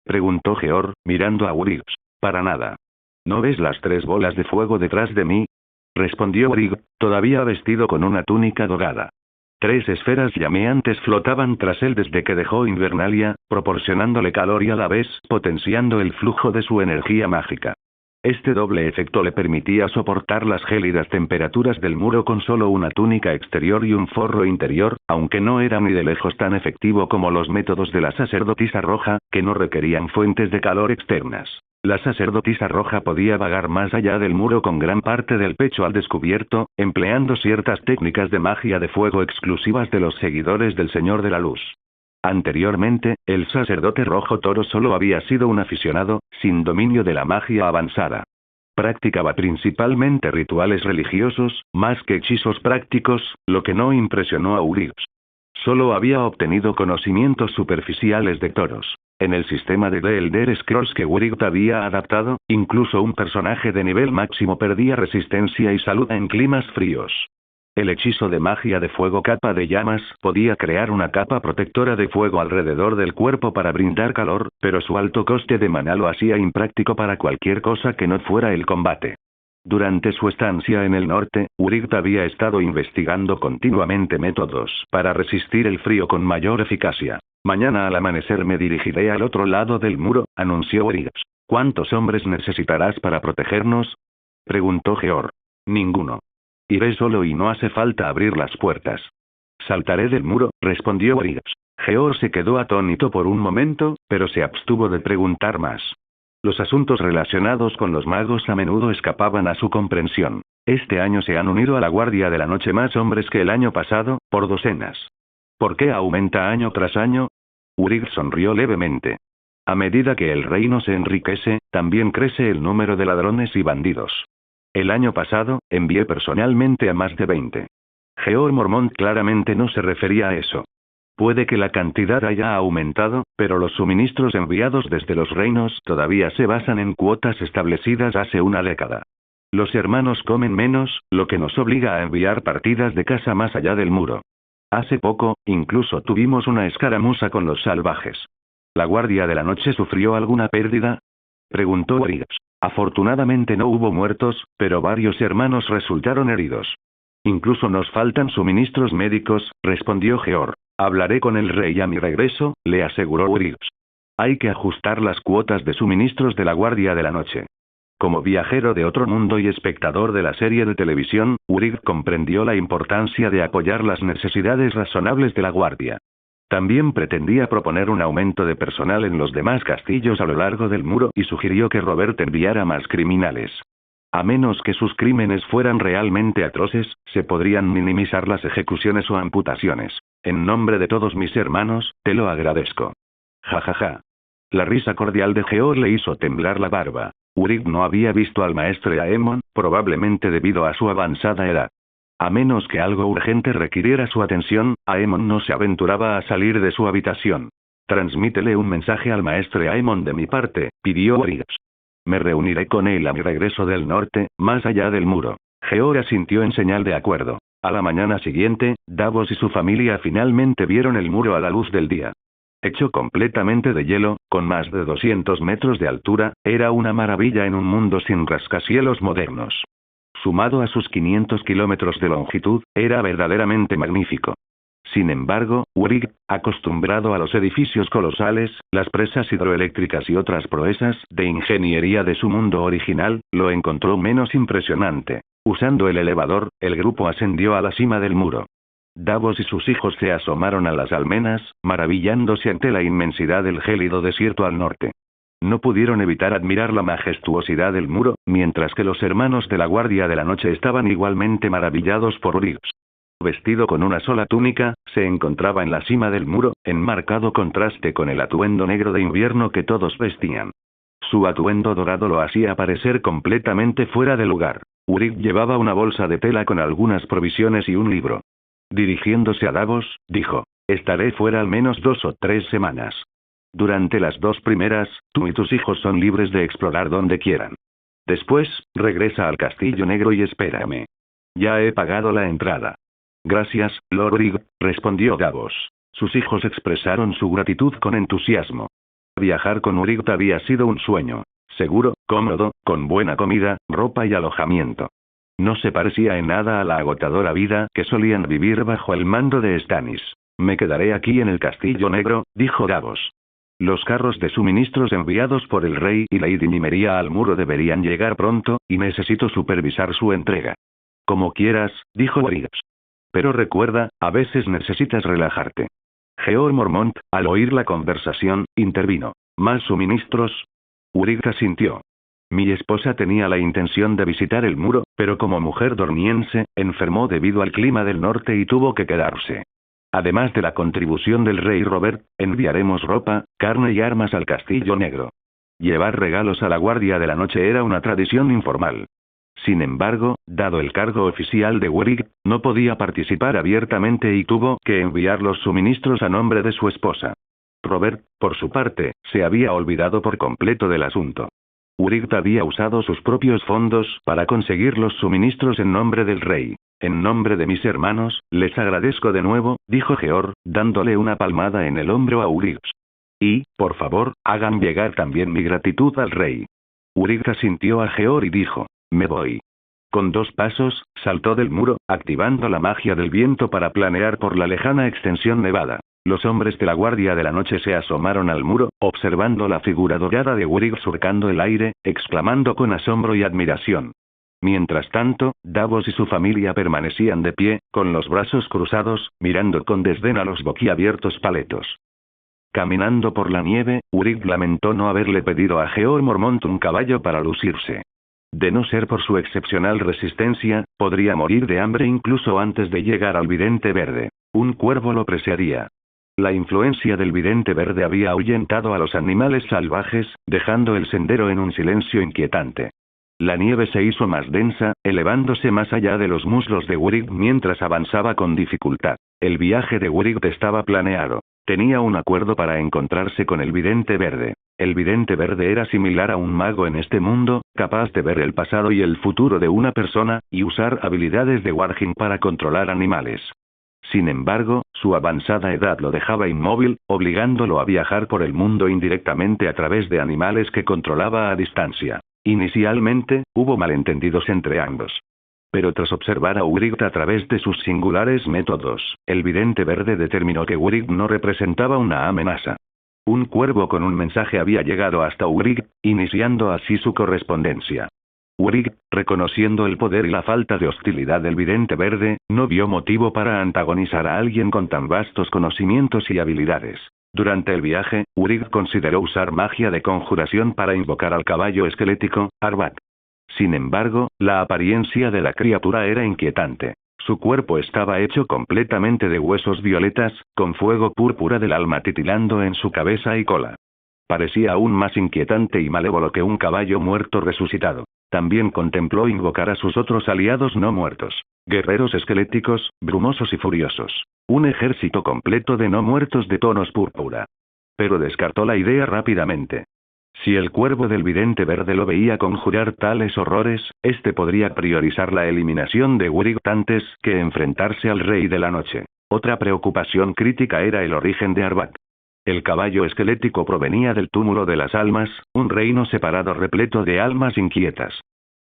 preguntó Jeor, mirando a Warwick. Para nada. ¿No ves las 3 bolas de fuego detrás de mí?, respondió Warwick, todavía vestido con una túnica dorada. 3 esferas llameantes flotaban tras él desde que dejó Invernalia, proporcionándole calor y a la vez potenciando el flujo de su energía mágica. Este doble efecto le permitía soportar las gélidas temperaturas del muro con solo una túnica exterior y un forro interior, aunque no era ni de lejos tan efectivo como los métodos de la sacerdotisa roja, que no requerían fuentes de calor externas. La sacerdotisa roja podía vagar más allá del muro con gran parte del pecho al descubierto, empleando ciertas técnicas de magia de fuego exclusivas de los seguidores del Señor de la Luz. Anteriormente, el sacerdote rojo toro solo había sido un aficionado, sin dominio de la magia avanzada. Practicaba principalmente rituales religiosos, más que hechizos prácticos, lo que no impresionó a Warwick. Solo había obtenido conocimientos superficiales de toros. En el sistema de The Elder Scrolls que Warwick había adaptado, incluso un personaje de nivel máximo perdía resistencia y salud en climas fríos. El hechizo de magia de fuego capa de llamas podía crear una capa protectora de fuego alrededor del cuerpo para brindar calor, pero su alto coste de maná lo hacía impráctico para cualquier cosa que no fuera el combate. Durante su estancia en el norte, Warwick había estado investigando continuamente métodos para resistir el frío con mayor eficacia. Mañana al amanecer me dirigiré al otro lado del muro, anunció Warwick. ¿Cuántos hombres necesitarás para protegernos?, preguntó Jeor. Ninguno. Iré solo y no hace falta abrir las puertas. Saltaré del muro, respondió Warwick. Jeor se quedó atónito por un momento, pero se abstuvo de preguntar más. Los asuntos relacionados con los magos a menudo escapaban a su comprensión. Este año se han unido a la Guardia de la Noche más hombres que el año pasado, por docenas. ¿Por qué aumenta año tras año? Warwick sonrió levemente. A medida que el reino se enriquece, también crece el número de ladrones y bandidos. El año pasado, envié personalmente a más de 20. Jeor Mormont claramente no se refería a eso. Puede que la cantidad haya aumentado, pero los suministros enviados desde los reinos todavía se basan en cuotas establecidas hace una década. Los hermanos comen menos, lo que nos obliga a enviar partidas de caza más allá del muro. Hace poco, incluso tuvimos una escaramuza con los salvajes. ¿La Guardia de la Noche sufrió alguna pérdida?, preguntó Warwick. Afortunadamente no hubo muertos, pero varios hermanos resultaron heridos. Incluso nos faltan suministros médicos, respondió Jeor. Hablaré con el rey a mi regreso, le aseguró Warwick. Hay que ajustar las cuotas de suministros de la Guardia de la Noche. Como viajero de otro mundo y espectador de la serie de televisión, Warwick comprendió la importancia de apoyar las necesidades razonables de la Guardia. También pretendía proponer un aumento de personal en los demás castillos a lo largo del muro y sugirió que Robert enviara más criminales. A menos que sus crímenes fueran realmente atroces, se podrían minimizar las ejecuciones o amputaciones. En nombre de todos mis hermanos, te lo agradezco. Ja ja ja. La risa cordial de Georg le hizo temblar la barba. Urik no había visto al maestre Aemon, probablemente debido a su avanzada edad. A menos que algo urgente requiriera su atención, Aemon no se aventuraba a salir de su habitación. Transmítele un mensaje al maestre Aemon de mi parte, pidió Urik. Me reuniré con él a mi regreso del norte, más allá del muro. Georg asintió en señal de acuerdo. A la mañana siguiente, Davos y su familia finalmente vieron el muro a la luz del día. Hecho completamente de hielo, con más de 200 metros de altura, era una maravilla en un mundo sin rascacielos modernos. Sumado a sus 500 kilómetros de longitud, era verdaderamente magnífico. Sin embargo, Urik, acostumbrado a los edificios colosales, las presas hidroeléctricas y otras proezas de ingeniería de su mundo original, lo encontró menos impresionante. Usando el elevador, el grupo ascendió a la cima del muro. Davos y sus hijos se asomaron a las almenas, maravillándose ante la inmensidad del gélido desierto al norte. No pudieron evitar admirar la majestuosidad del muro, mientras que los hermanos de la Guardia de la Noche estaban igualmente maravillados por Urik. Vestido con una sola túnica, se encontraba en la cima del muro, en marcado contraste con el atuendo negro de invierno que todos vestían. Su atuendo dorado lo hacía parecer completamente fuera de lugar. Urik llevaba una bolsa de tela con algunas provisiones y un libro. Dirigiéndose a Davos, dijo: estaré fuera al menos 2 o 3 semanas. Durante las 2 primeras, tú y tus hijos son libres de explorar donde quieran. Después, regresa al Castillo Negro y espérame. Ya he pagado la entrada. Gracias, Lord Urik, respondió Davos. Sus hijos expresaron su gratitud con entusiasmo. Viajar con Urik había sido un sueño. Seguro, cómodo, con buena comida, ropa y alojamiento. No se parecía en nada a la agotadora vida que solían vivir bajo el mando de Stannis. Me quedaré aquí en el Castillo Negro, dijo Davos. Los carros de suministros enviados por el rey y Lady Nymeria al muro deberían llegar pronto, y necesito supervisar su entrega. Como quieras, dijo Urik. Pero recuerda, a veces necesitas relajarte. Georg Mormont, al oír la conversación, intervino. ¿Más suministros? Urik asintió. Mi esposa tenía la intención de visitar el muro, pero como mujer dormiense, enfermó debido al clima del norte y tuvo que quedarse. Además de la contribución del rey Robert, enviaremos ropa, carne y armas al Castillo Negro. Llevar regalos a la Guardia de la Noche era una tradición informal. Sin embargo, dado el cargo oficial de Urik, no podía participar abiertamente y tuvo que enviar los suministros a nombre de su esposa. Robert, por su parte, se había olvidado por completo del asunto. Urik había usado sus propios fondos para conseguir los suministros en nombre del rey. En nombre de mis hermanos, les agradezco de nuevo, dijo Georg, dándole una palmada en el hombro a Urik. Y, por favor, hagan llegar también mi gratitud al rey. Urik asintió a Georg y dijo: me voy. Con 2 pasos, saltó del muro, activando la magia del viento para planear por la lejana extensión nevada. Los hombres de la Guardia de la Noche se asomaron al muro, observando la figura dorada de Urik surcando el aire, exclamando con asombro y admiración. Mientras tanto, Davos y su familia permanecían de pie, con los brazos cruzados, mirando con desdén a los boquiabiertos paletos. Caminando por la nieve, Urik lamentó no haberle pedido a Georg Mormont un caballo para lucirse. De no ser por su excepcional resistencia, podría morir de hambre incluso antes de llegar al Vidente Verde. Un cuervo lo preciaría. La influencia del Vidente Verde había ahuyentado a los animales salvajes, dejando el sendero en un silencio inquietante. La nieve se hizo más densa, elevándose más allá de los muslos de Urik mientras avanzaba con dificultad. El viaje de Urik estaba planeado. Tenía un acuerdo para encontrarse con el Vidente Verde. El Vidente Verde era similar a un mago en este mundo, capaz de ver el pasado y el futuro de una persona, y usar habilidades de Warging para controlar animales. Sin embargo, su avanzada edad lo dejaba inmóvil, obligándolo a viajar por el mundo indirectamente a través de animales que controlaba a distancia. Inicialmente, hubo malentendidos entre ambos. Pero tras observar a Urik a través de sus singulares métodos, el Vidente Verde determinó que Urik no representaba una amenaza. Un cuervo con un mensaje había llegado hasta Urik, iniciando así su correspondencia. Urik, reconociendo el poder y la falta de hostilidad del Vidente Verde, no vio motivo para antagonizar a alguien con tan vastos conocimientos y habilidades. Durante el viaje, Urik consideró usar magia de conjuración para invocar al caballo esquelético, Arbat. Sin embargo, la apariencia de la criatura era inquietante. Su cuerpo estaba hecho completamente de huesos violetas, con fuego púrpura del alma titilando en su cabeza y cola. Parecía aún más inquietante y malévolo que un caballo muerto resucitado. También contempló invocar a sus otros aliados no muertos. Guerreros esqueléticos, brumosos y furiosos. Un ejército completo de no muertos de tonos púrpura. Pero descartó la idea rápidamente. Si el cuervo del vidente verde lo veía conjurar tales horrores, este podría priorizar la eliminación de Wright antes que enfrentarse al Rey de la Noche. Otra preocupación crítica era el origen de Arbak. El caballo esquelético provenía del túmulo de las almas, un reino separado repleto de almas inquietas.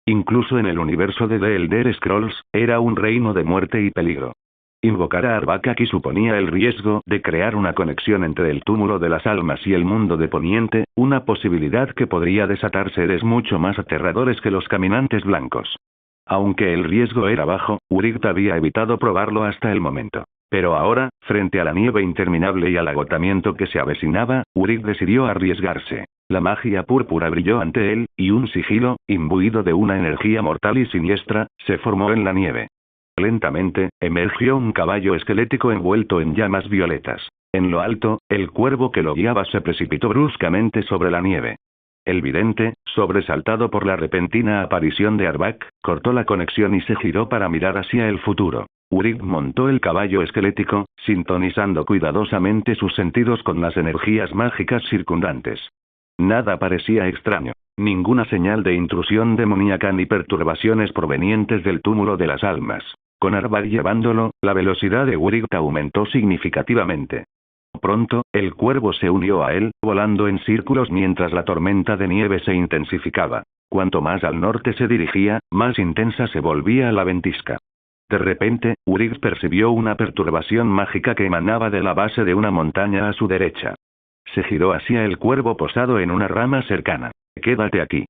Incluso en el universo de The Elder Scrolls, era un reino de muerte y peligro. Invocar a Arbak aquí suponía el riesgo de crear una conexión entre el túmulo de las almas y el mundo de Poniente, una posibilidad que podría desatar seres mucho más aterradores que los caminantes blancos. Aunque el riesgo era bajo, Wright había evitado probarlo hasta el momento. Pero ahora, frente a la nieve interminable y al agotamiento que se avecinaba, Wright decidió arriesgarse. La magia púrpura brilló ante él, y un sigilo, imbuido de una energía mortal y siniestra, se formó en la nieve. Lentamente, emergió un caballo esquelético envuelto en llamas violetas. En lo alto, el cuervo que lo guiaba se precipitó bruscamente sobre la nieve. El vidente, sobresaltado por la repentina aparición de Arbak, cortó la conexión y se giró para mirar hacia el futuro. Wright montó el caballo esquelético, sintonizando cuidadosamente sus sentidos con las energías mágicas circundantes. Nada parecía extraño. Ninguna señal de intrusión demoníaca ni perturbaciones provenientes del túmulo de las almas. Con Arbak llevándolo, la velocidad de Wright aumentó significativamente. Pronto, el cuervo se unió a él, volando en círculos mientras la tormenta de nieve se intensificaba. Cuanto más al norte se dirigía, más intensa se volvía la ventisca. De repente, Wright percibió una perturbación mágica que emanaba de la base de una montaña a su derecha. Se giró hacia el cuervo posado en una rama cercana. «Quédate aquí.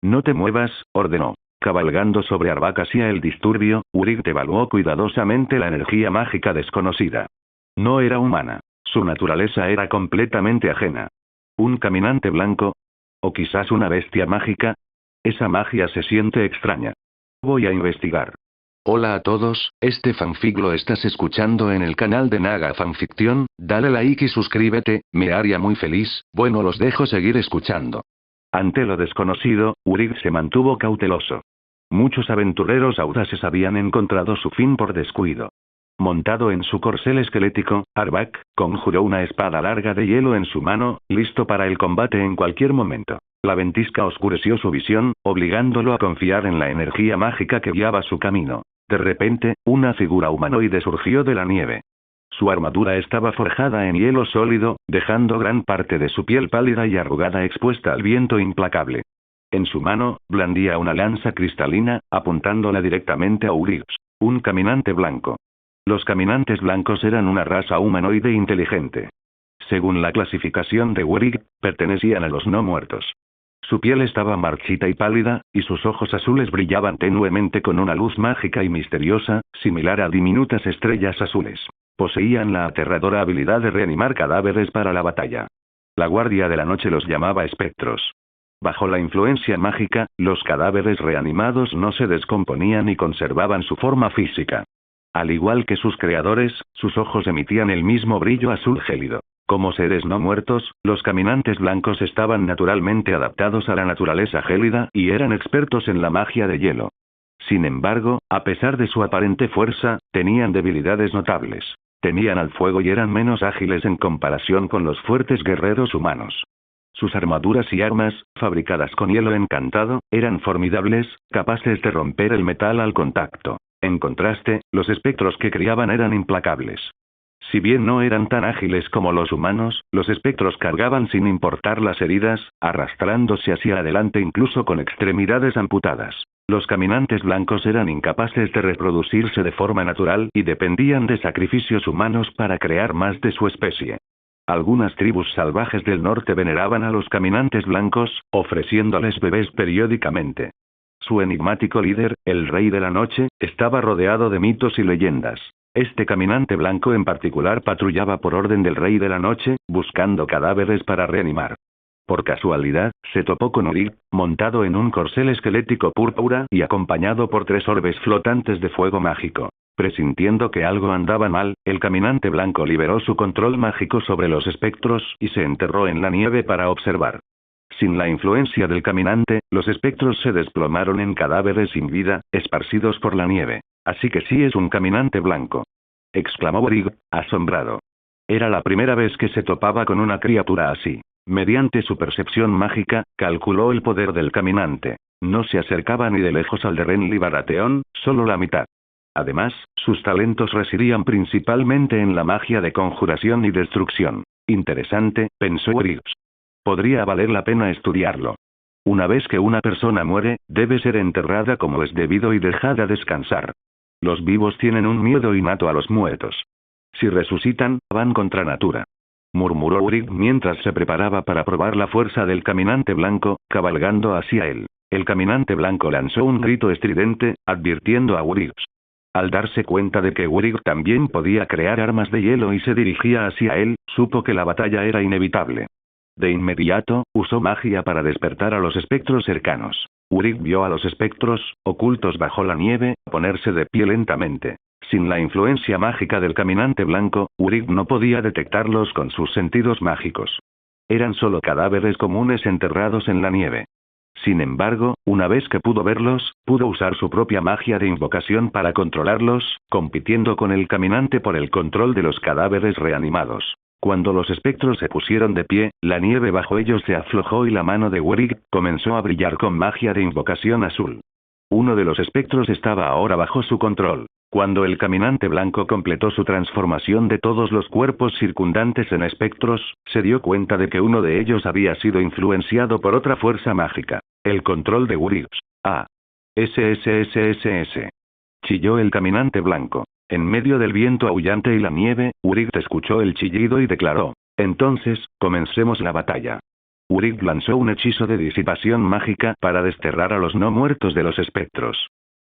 No te muevas», ordenó. Cabalgando sobre Arbak hacia el disturbio, Wright evaluó cuidadosamente la energía mágica desconocida. No era humana. Su naturaleza era completamente ajena. ¿Un caminante blanco? ¿O quizás una bestia mágica? Esa magia se siente extraña. Voy a investigar. Hola a todos, este fanfic lo estás escuchando en el canal de Naga Fanfiction, dale like y suscríbete, me haría muy feliz, bueno los dejo seguir escuchando. Ante lo desconocido, Wright se mantuvo cauteloso. Muchos aventureros audaces habían encontrado su fin por descuido. Montado en su corcel esquelético, Arbak conjuró una espada larga de hielo en su mano, listo para el combate en cualquier momento. La ventisca oscureció su visión, obligándolo a confiar en la energía mágica que guiaba su camino. De repente, una figura humanoide surgió de la nieve. Su armadura estaba forjada en hielo sólido, dejando gran parte de su piel pálida y arrugada expuesta al viento implacable. En su mano, blandía una lanza cristalina, apuntándola directamente a Wright. Un caminante blanco. Los caminantes blancos eran una raza humanoide inteligente. Según la clasificación de Wright, pertenecían a los no muertos. Su piel estaba marchita y pálida, y sus ojos azules brillaban tenuemente con una luz mágica y misteriosa, similar a diminutas estrellas azules. Poseían la aterradora habilidad de reanimar cadáveres para la batalla. La Guardia de la Noche los llamaba espectros. Bajo la influencia mágica, los cadáveres reanimados no se descomponían y conservaban su forma física. Al igual que sus creadores, sus ojos emitían el mismo brillo azul gélido. Como seres no muertos, los caminantes blancos estaban naturalmente adaptados a la naturaleza gélida y eran expertos en la magia de hielo. Sin embargo, a pesar de su aparente fuerza, tenían debilidades notables. Temían al fuego y eran menos ágiles en comparación con los fuertes guerreros humanos. Sus armaduras y armas, fabricadas con hielo encantado, eran formidables, capaces de romper el metal al contacto. En contraste, los espectros que criaban eran implacables. Si bien no eran tan ágiles como los humanos, los espectros cargaban sin importar las heridas, arrastrándose hacia adelante incluso con extremidades amputadas. Los caminantes blancos eran incapaces de reproducirse de forma natural y dependían de sacrificios humanos para crear más de su especie. Algunas tribus salvajes del norte veneraban a los caminantes blancos, ofreciéndoles bebés periódicamente. Su enigmático líder, el Rey de la Noche, estaba rodeado de mitos y leyendas. Este caminante blanco en particular patrullaba por orden del Rey de la Noche, buscando cadáveres para reanimar. Por casualidad, se topó con Wright, montado en un corcel esquelético púrpura y acompañado por 3 orbes flotantes de fuego mágico. Presintiendo que algo andaba mal, el caminante blanco liberó su control mágico sobre los espectros y se enterró en la nieve para observar. Sin la influencia del caminante, los espectros se desplomaron en cadáveres sin vida, esparcidos por la nieve. Así que sí es un caminante blanco, exclamó Brig, asombrado. Era la primera vez que se topaba con una criatura así. Mediante su percepción mágica, calculó el poder del caminante. No se acercaba ni de lejos al de Renly Baratheon, solo la mitad. Además, sus talentos residían principalmente en la magia de conjuración y destrucción. Interesante, pensó Brig. Podría valer la pena estudiarlo. Una vez que una persona muere, debe ser enterrada como es debido y dejada descansar. Los vivos tienen un miedo innato a los muertos. Si resucitan, van contra natura, murmuró Brig mientras se preparaba para probar la fuerza del caminante blanco, cabalgando hacia él. El caminante blanco lanzó un grito estridente, advirtiendo a Brig. Al darse cuenta de que Brig también podía crear armas de hielo y se dirigía hacia él, supo que la batalla era inevitable. De inmediato, usó magia para despertar a los espectros cercanos. Brig vio a los espectros, ocultos bajo la nieve, ponerse de pie lentamente. Sin la influencia mágica del caminante blanco, Brig no podía detectarlos con sus sentidos mágicos. Eran solo cadáveres comunes enterrados en la nieve. Sin embargo, una vez que pudo verlos, pudo usar su propia magia de invocación para controlarlos, compitiendo con el caminante por el control de los cadáveres reanimados. Cuando los espectros se pusieron de pie, la nieve bajo ellos se aflojó y la mano de Brig comenzó a brillar con magia de invocación azul. Uno de los espectros estaba ahora bajo su control. Cuando el caminante blanco completó su transformación de todos los cuerpos circundantes en espectros, se dio cuenta de que uno de ellos había sido influenciado por otra fuerza mágica. El control de Brig. Ah. SSSSS. Chilló el caminante blanco. En medio del viento aullante y la nieve, Brig escuchó el chillido y declaró: entonces, comencemos la batalla. Brig lanzó un hechizo de disipación mágica para desterrar a los no muertos de los espectros.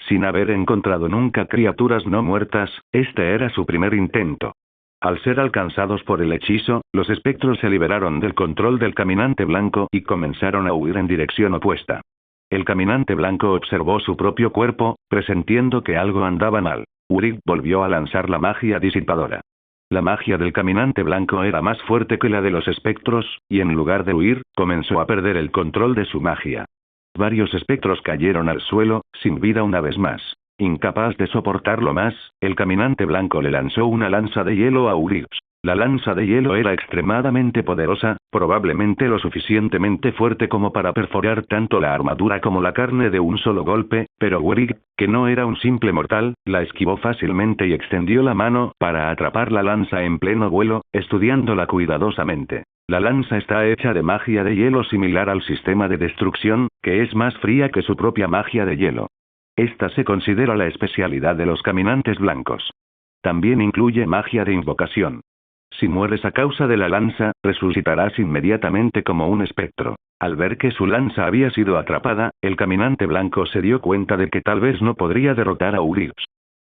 Sin haber encontrado nunca criaturas no muertas, este era su primer intento. Al ser alcanzados por el hechizo, los espectros se liberaron del control del caminante blanco y comenzaron a huir en dirección opuesta. El caminante blanco observó su propio cuerpo, presintiendo que algo andaba mal. Brig volvió a lanzar la magia disipadora. La magia del caminante blanco era más fuerte que la de los espectros, y en lugar de huir, comenzó a perder el control de su magia. Varios espectros cayeron al suelo, sin vida una vez más. Incapaz de soportarlo más, el caminante blanco le lanzó una lanza de hielo a Brig. La lanza de hielo era extremadamente poderosa, probablemente lo suficientemente fuerte como para perforar tanto la armadura como la carne de un solo golpe, pero Brig, que no era un simple mortal, la esquivó fácilmente y extendió la mano para atrapar la lanza en pleno vuelo, estudiándola cuidadosamente. La lanza está hecha de magia de hielo similar al sistema de destrucción, que es más fría que su propia magia de hielo. Esta se considera la especialidad de los caminantes blancos. También incluye magia de invocación. Si mueres a causa de la lanza, resucitarás inmediatamente como un espectro. Al ver que su lanza había sido atrapada, el caminante blanco se dio cuenta de que tal vez no podría derrotar a Brig.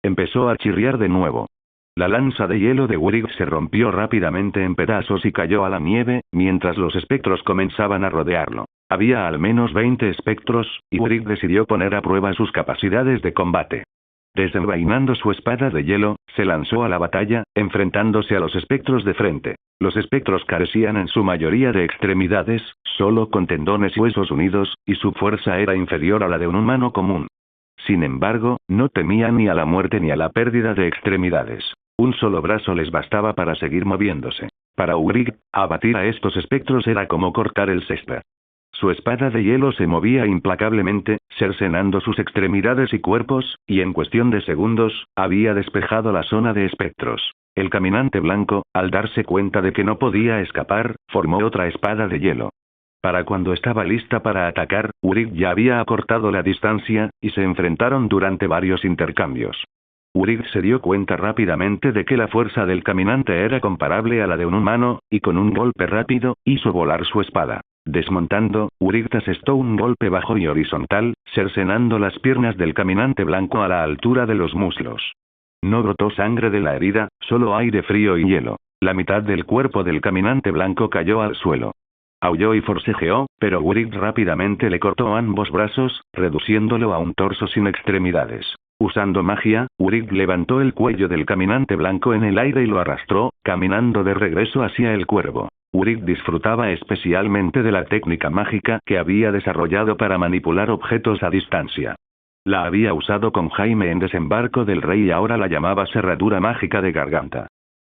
Empezó a chirriar de nuevo. La lanza de hielo de Brig se rompió rápidamente en pedazos y cayó a la nieve, mientras los espectros comenzaban a rodearlo. Había al menos 20 espectros, y Brig decidió poner a prueba sus capacidades de combate. Desenvainando su espada de hielo, se lanzó a la batalla, enfrentándose a los espectros de frente. Los espectros carecían en su mayoría de extremidades, solo con tendones y huesos unidos, y su fuerza era inferior a la de un humano común. Sin embargo, no temían ni a la muerte ni a la pérdida de extremidades. Un solo brazo les bastaba para seguir moviéndose. Para Brig, abatir a estos espectros era como cortar el césped. Su espada de hielo se movía implacablemente, cercenando sus extremidades y cuerpos, y en cuestión de segundos, había despejado la zona de espectros. El caminante blanco, al darse cuenta de que no podía escapar, formó otra espada de hielo. Para cuando estaba lista para atacar, Brig ya había acortado la distancia, y se enfrentaron durante varios intercambios. Brig se dio cuenta rápidamente de que la fuerza del caminante era comparable a la de un humano, y con un golpe rápido, hizo volar su espada. Desmontando, Brig asestó un golpe bajo y horizontal, cercenando las piernas del caminante blanco a la altura de los muslos. No brotó sangre de la herida, solo aire frío y hielo. La mitad del cuerpo del caminante blanco cayó al suelo. Aulló y forcejeó, pero Brig rápidamente le cortó ambos brazos, reduciéndolo a un torso sin extremidades. Usando magia, Urig levantó el cuello del caminante blanco en el aire y lo arrastró, caminando de regreso hacia el cuervo. Urig disfrutaba especialmente de la técnica mágica que había desarrollado para manipular objetos a distancia. La había usado con Jaime en Desembarco del Rey y ahora la llamaba cerradura mágica de garganta.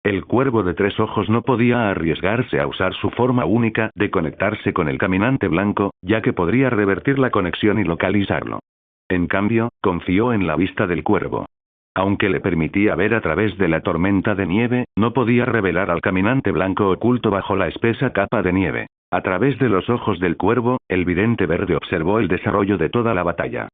El cuervo de 3 ojos no podía arriesgarse a usar su forma única de conectarse con el caminante blanco, ya que podría revertir la conexión y localizarlo. En cambio, confió en la vista del cuervo. Aunque le permitía ver a través de la tormenta de nieve, no podía revelar al caminante blanco oculto bajo la espesa capa de nieve. A través de los ojos del cuervo, el vidente verde observó el desarrollo de toda la batalla.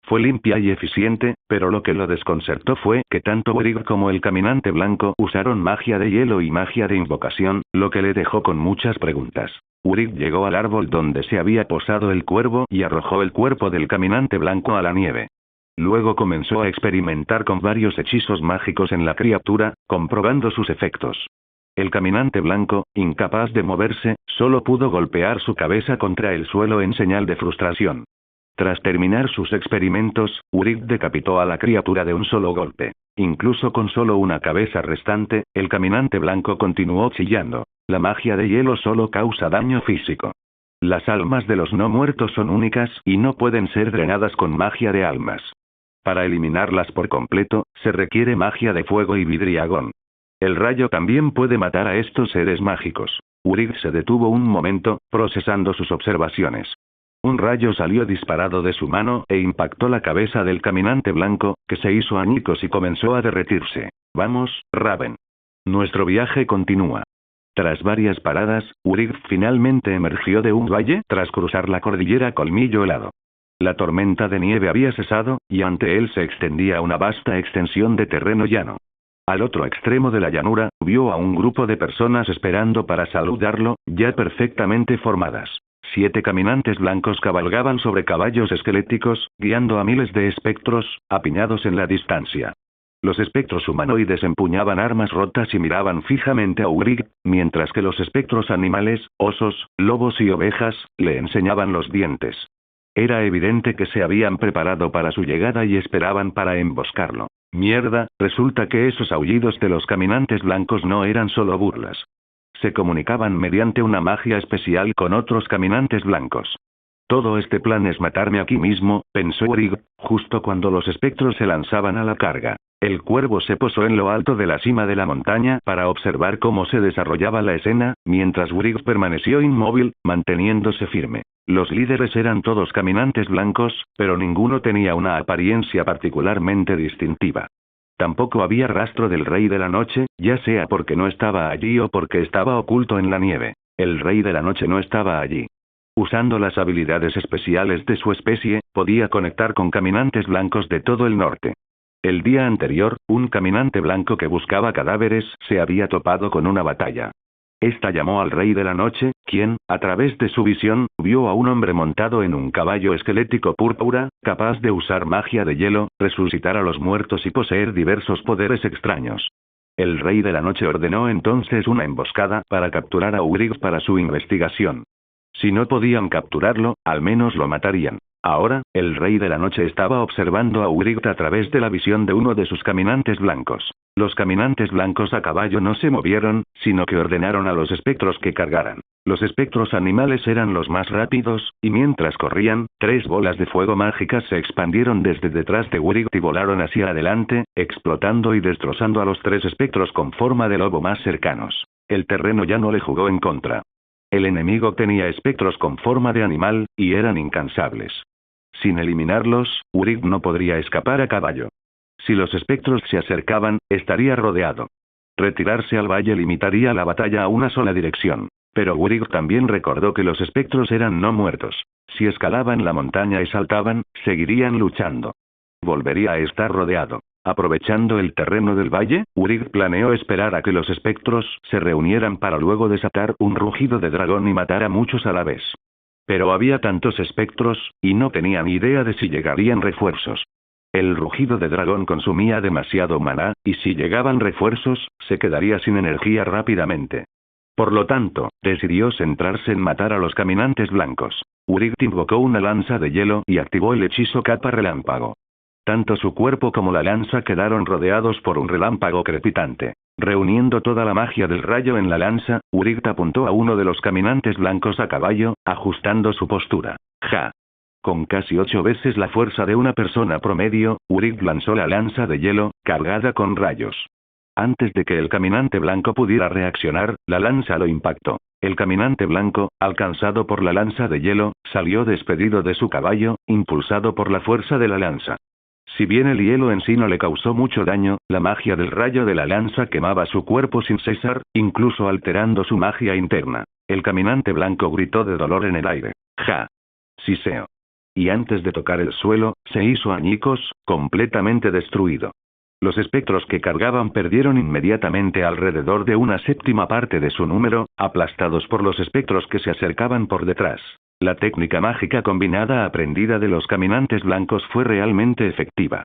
Fue limpia y eficiente, pero lo que lo desconcertó fue que tanto Urig como el caminante blanco usaron magia de hielo y magia de invocación, lo que le dejó con muchas preguntas. Urig llegó al árbol donde se había posado el cuervo y arrojó el cuerpo del caminante blanco a la nieve. Luego comenzó a experimentar con varios hechizos mágicos en la criatura, comprobando sus efectos. El caminante blanco, incapaz de moverse, solo pudo golpear su cabeza contra el suelo en señal de frustración. Tras terminar sus experimentos, Urig decapitó a la criatura de un solo golpe. Incluso con solo una cabeza restante, el caminante blanco continuó chillando. La magia de hielo solo causa daño físico. Las almas de los no muertos son únicas y no pueden ser drenadas con magia de almas. Para eliminarlas por completo, se requiere magia de fuego y vidriagón. El rayo también puede matar a estos seres mágicos. Urig se detuvo un momento, procesando sus observaciones. Un rayo salió disparado de su mano e impactó la cabeza del caminante blanco, que se hizo añicos y comenzó a derretirse. Vamos, Raven. Nuestro viaje continúa. Tras varias paradas, Urig finalmente emergió de un valle tras cruzar la cordillera Colmillo Helado. La tormenta de nieve había cesado, y ante él se extendía una vasta extensión de terreno llano. Al otro extremo de la llanura, vio a un grupo de personas esperando para saludarlo, ya perfectamente formadas. 7 caminantes blancos cabalgaban sobre caballos esqueléticos, guiando a miles de espectros, apiñados en la distancia. Los espectros humanoides empuñaban armas rotas y miraban fijamente a Urig, mientras que los espectros animales, osos, lobos y ovejas, le enseñaban los dientes. Era evidente que se habían preparado para su llegada y esperaban para emboscarlo. Mierda, resulta que esos aullidos de los caminantes blancos no eran solo burlas. Se comunicaban mediante una magia especial con otros caminantes blancos. Todo este plan es matarme aquí mismo, pensó Urig, justo cuando los espectros se lanzaban a la carga. El cuervo se posó en lo alto de la cima de la montaña para observar cómo se desarrollaba la escena, mientras Urig permaneció inmóvil, manteniéndose firme. Los líderes eran todos caminantes blancos, pero ninguno tenía una apariencia particularmente distintiva. Tampoco había rastro del Rey de la Noche, ya sea porque no estaba allí o porque estaba oculto en la nieve. El Rey de la Noche no estaba allí. Usando las habilidades especiales de su especie, podía conectar con caminantes blancos de todo el norte. El día anterior, un caminante blanco que buscaba cadáveres se había topado con una batalla. Esta llamó al Rey de la Noche, quien, a través de su visión, vio a un hombre montado en un caballo esquelético púrpura, capaz de usar magia de hielo, resucitar a los muertos y poseer diversos poderes extraños. El Rey de la Noche ordenó entonces una emboscada para capturar a Urig para su investigación. Si no podían capturarlo, al menos lo matarían. Ahora, el Rey de la Noche estaba observando a Urig a través de la visión de uno de sus caminantes blancos. Los caminantes blancos a caballo no se movieron, sino que ordenaron a los espectros que cargaran. Los espectros animales eran los más rápidos, y mientras corrían, 3 bolas de fuego mágicas se expandieron desde detrás de Urig y volaron hacia adelante, explotando y destrozando a los 3 espectros con forma de lobo más cercanos. El terreno ya no le jugó en contra. El enemigo tenía espectros con forma de animal, y eran incansables. Sin eliminarlos, Urig no podría escapar a caballo. Si los espectros se acercaban, estaría rodeado. Retirarse al valle limitaría la batalla a una sola dirección. Pero Urig también recordó que los espectros eran no muertos. Si escalaban la montaña y saltaban, seguirían luchando. Volvería a estar rodeado. Aprovechando el terreno del valle, Urig planeó esperar a que los espectros se reunieran para luego desatar un rugido de dragón y matar a muchos a la vez. Pero había tantos espectros, y no tenía ni idea de si llegarían refuerzos. El rugido de dragón consumía demasiado maná, y si llegaban refuerzos, se quedaría sin energía rápidamente. Por lo tanto, decidió centrarse en matar a los caminantes blancos. Urig invocó una lanza de hielo y activó el hechizo capa relámpago. Tanto su cuerpo como la lanza quedaron rodeados por un relámpago crepitante. Reuniendo toda la magia del rayo en la lanza, Wright apuntó a uno de los caminantes blancos a caballo, ajustando su postura. ¡Ja! Con casi 8 veces la fuerza de una persona promedio, Wright lanzó la lanza de hielo, cargada con rayos. Antes de que el caminante blanco pudiera reaccionar, la lanza lo impactó. El caminante blanco, alcanzado por la lanza de hielo, salió despedido de su caballo, impulsado por la fuerza de la lanza. Si bien el hielo en sí no le causó mucho daño, la magia del rayo de la lanza quemaba su cuerpo sin cesar, incluso alterando su magia interna. El caminante blanco gritó de dolor en el aire. ¡Ja! Siseo. Y antes de tocar el suelo, se hizo añicos, completamente destruido. Los espectros que cargaban perdieron inmediatamente alrededor de una séptima parte de su número, aplastados por los espectros que se acercaban por detrás. La técnica mágica combinada aprendida de los caminantes blancos fue realmente efectiva.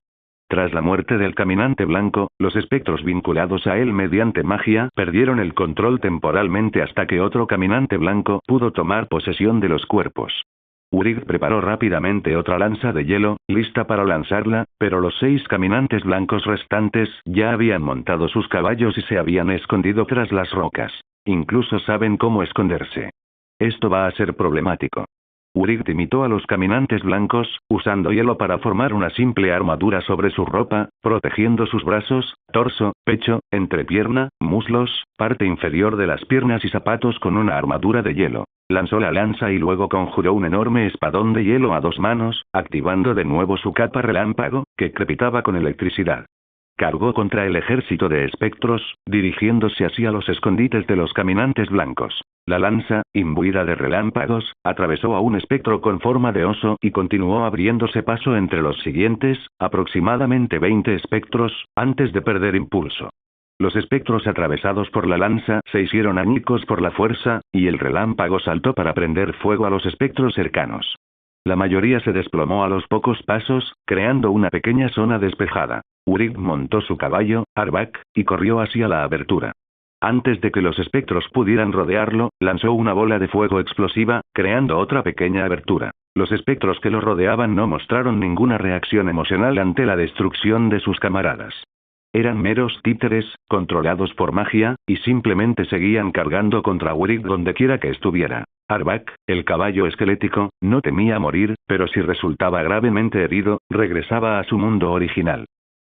Tras la muerte del caminante blanco, los espectros vinculados a él mediante magia perdieron el control temporalmente hasta que otro caminante blanco pudo tomar posesión de los cuerpos. Wright preparó rápidamente otra lanza de hielo, lista para lanzarla, pero los 6 caminantes blancos restantes ya habían montado sus caballos y se habían escondido tras las rocas. Incluso saben cómo esconderse. Esto va a ser problemático. Wright imitó a los caminantes blancos, usando hielo para formar una simple armadura sobre su ropa, protegiendo sus brazos, torso, pecho, entrepierna, muslos, parte inferior de las piernas y zapatos con una armadura de hielo. Lanzó la lanza y luego conjuró un enorme espadón de hielo a 2 manos, activando de nuevo su capa relámpago, que crepitaba con electricidad. Cargó contra el ejército de espectros, dirigiéndose hacia los escondites de los caminantes blancos. La lanza, imbuida de relámpagos, atravesó a un espectro con forma de oso y continuó abriéndose paso entre los siguientes, aproximadamente 20 espectros, antes de perder impulso. Los espectros atravesados por la lanza se hicieron añicos por la fuerza, y el relámpago saltó para prender fuego a los espectros cercanos. La mayoría se desplomó a los pocos pasos, creando una pequeña zona despejada. Wright montó su caballo, Arbak, y corrió hacia la abertura. Antes de que los espectros pudieran rodearlo, lanzó una bola de fuego explosiva, creando otra pequeña abertura. Los espectros que lo rodeaban no mostraron ninguna reacción emocional ante la destrucción de sus camaradas. Eran meros títeres, controlados por magia, y simplemente seguían cargando contra Wright dondequiera que estuviera. Arbak, el caballo esquelético, no temía morir, pero si resultaba gravemente herido, regresaba a su mundo original.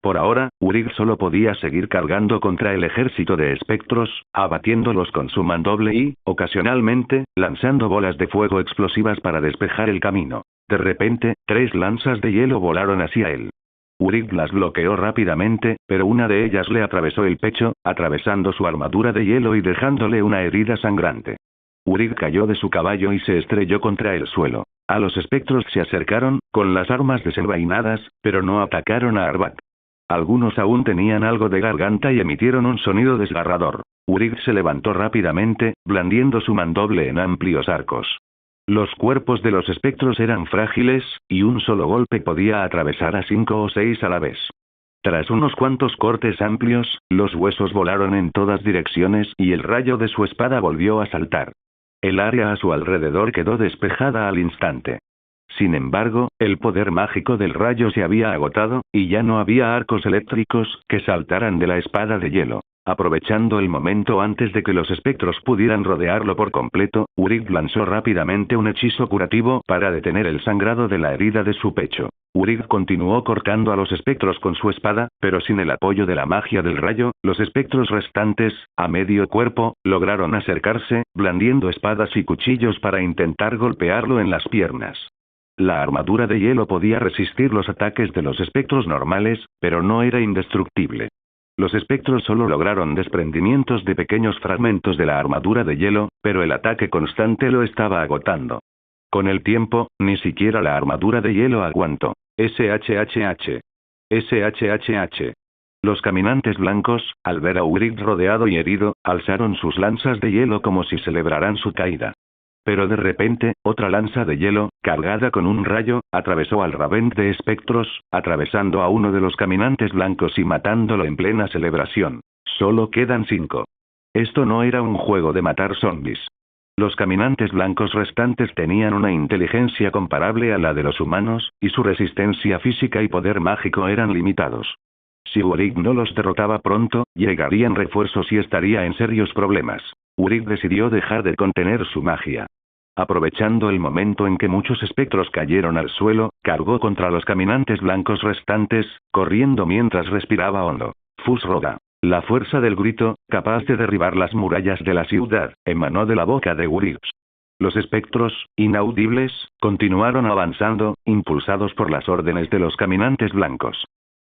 Por ahora, Wright solo podía seguir cargando contra el ejército de espectros, abatiéndolos con su mandoble y, ocasionalmente, lanzando bolas de fuego explosivas para despejar el camino. De repente, 3 lanzas de hielo volaron hacia él. Wright las bloqueó rápidamente, pero una de ellas le atravesó el pecho, atravesando su armadura de hielo y dejándole una herida sangrante. Wright cayó de su caballo y se estrelló contra el suelo. A los espectros se acercaron, con las armas desenvainadas, pero no atacaron a Arbak. Algunos aún tenían algo de garganta y emitieron un sonido desgarrador. Wright se levantó rápidamente, blandiendo su mandoble en amplios arcos. Los cuerpos de los espectros eran frágiles, y un solo golpe podía atravesar a 5 o 6 a la vez. Tras unos cuantos cortes amplios, los huesos volaron en todas direcciones y el rayo de su espada volvió a saltar. El área a su alrededor quedó despejada al instante. Sin embargo, el poder mágico del rayo se había agotado, y ya no había arcos eléctricos que saltaran de la espada de hielo. Aprovechando el momento antes de que los espectros pudieran rodearlo por completo, Wright lanzó rápidamente un hechizo curativo para detener el sangrado de la herida de su pecho. Wright continuó cortando a los espectros con su espada, pero sin el apoyo de la magia del rayo, los espectros restantes, a medio cuerpo, lograron acercarse, blandiendo espadas y cuchillos para intentar golpearlo en las piernas. La armadura de hielo podía resistir los ataques de los espectros normales, pero no era indestructible. Los espectros solo lograron desprendimientos de pequeños fragmentos de la armadura de hielo, pero el ataque constante lo estaba agotando. Con el tiempo, ni siquiera la armadura de hielo aguantó. SHHH. SHHH. Los caminantes blancos, al ver a Wright rodeado y herido, alzaron sus lanzas de hielo como si celebraran su caída. Pero de repente, otra lanza de hielo, cargada con un rayo, atravesó al Ravent de espectros, atravesando a uno de los caminantes blancos y matándolo en plena celebración. Solo quedan 5. Esto no era un juego de matar zombies. Los caminantes blancos restantes tenían una inteligencia comparable a la de los humanos, y su resistencia física y poder mágico eran limitados. Si Urik no los derrotaba pronto, llegarían refuerzos y estaría en serios problemas. Urik decidió dejar de contener su magia. Aprovechando el momento en que muchos espectros cayeron al suelo, cargó contra los caminantes blancos restantes, corriendo mientras respiraba hondo. Fusroda. La fuerza del grito, capaz de derribar las murallas de la ciudad, emanó de la boca de Urik. Los espectros, inaudibles, continuaron avanzando, impulsados por las órdenes de los caminantes blancos.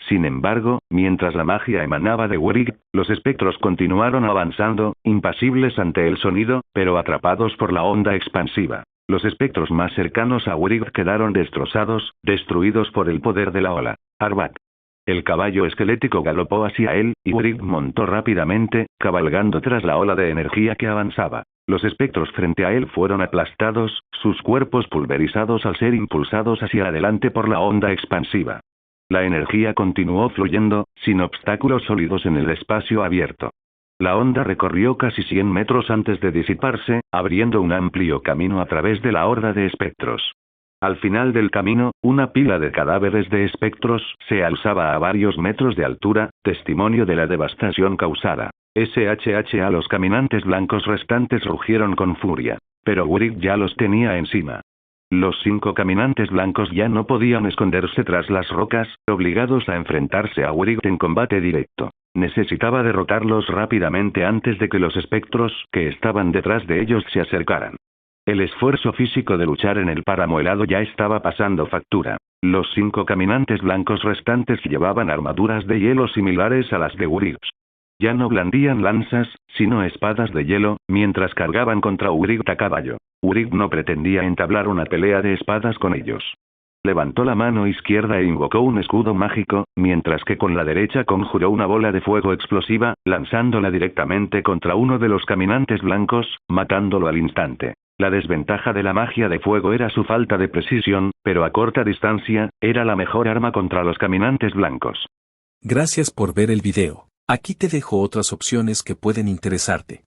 Sin embargo, mientras la magia emanaba de Urik, los espectros continuaron avanzando, impasibles ante el sonido, pero atrapados por la onda expansiva. Los espectros más cercanos a Urik quedaron destrozados, destruidos por el poder de la ola. Arbat. El caballo esquelético galopó hacia él, y Urik montó rápidamente, cabalgando tras la ola de energía que avanzaba. Los espectros frente a él fueron aplastados, sus cuerpos pulverizados al ser impulsados hacia adelante por la onda expansiva. La energía continuó fluyendo, sin obstáculos sólidos en el espacio abierto. La onda recorrió casi 100 metros antes de disiparse, abriendo un amplio camino a través de la horda de espectros. Al final del camino, una pila de cadáveres de espectros se alzaba a varios metros de altura, testimonio de la devastación causada. SHH. Los caminantes blancos restantes rugieron con furia. Pero Urik ya los tenía encima. Los 5 caminantes blancos ya no podían esconderse tras las rocas, obligados a enfrentarse a Urik en combate directo. Necesitaba derrotarlos rápidamente antes de que los espectros que estaban detrás de ellos se acercaran. El esfuerzo físico de luchar en el páramo helado ya estaba pasando factura. Los 5 caminantes blancos restantes llevaban armaduras de hielo similares a las de Urik. Ya no blandían lanzas, sino espadas de hielo, mientras cargaban contra Urik a caballo. Urik no pretendía entablar una pelea de espadas con ellos. Levantó la mano izquierda e invocó un escudo mágico, mientras que con la derecha conjuró una bola de fuego explosiva, lanzándola directamente contra uno de los caminantes blancos, matándolo al instante. La desventaja de la magia de fuego era su falta de precisión, pero a corta distancia, era la mejor arma contra los caminantes blancos. Gracias por ver el video. Aquí te dejo otras opciones que pueden interesarte.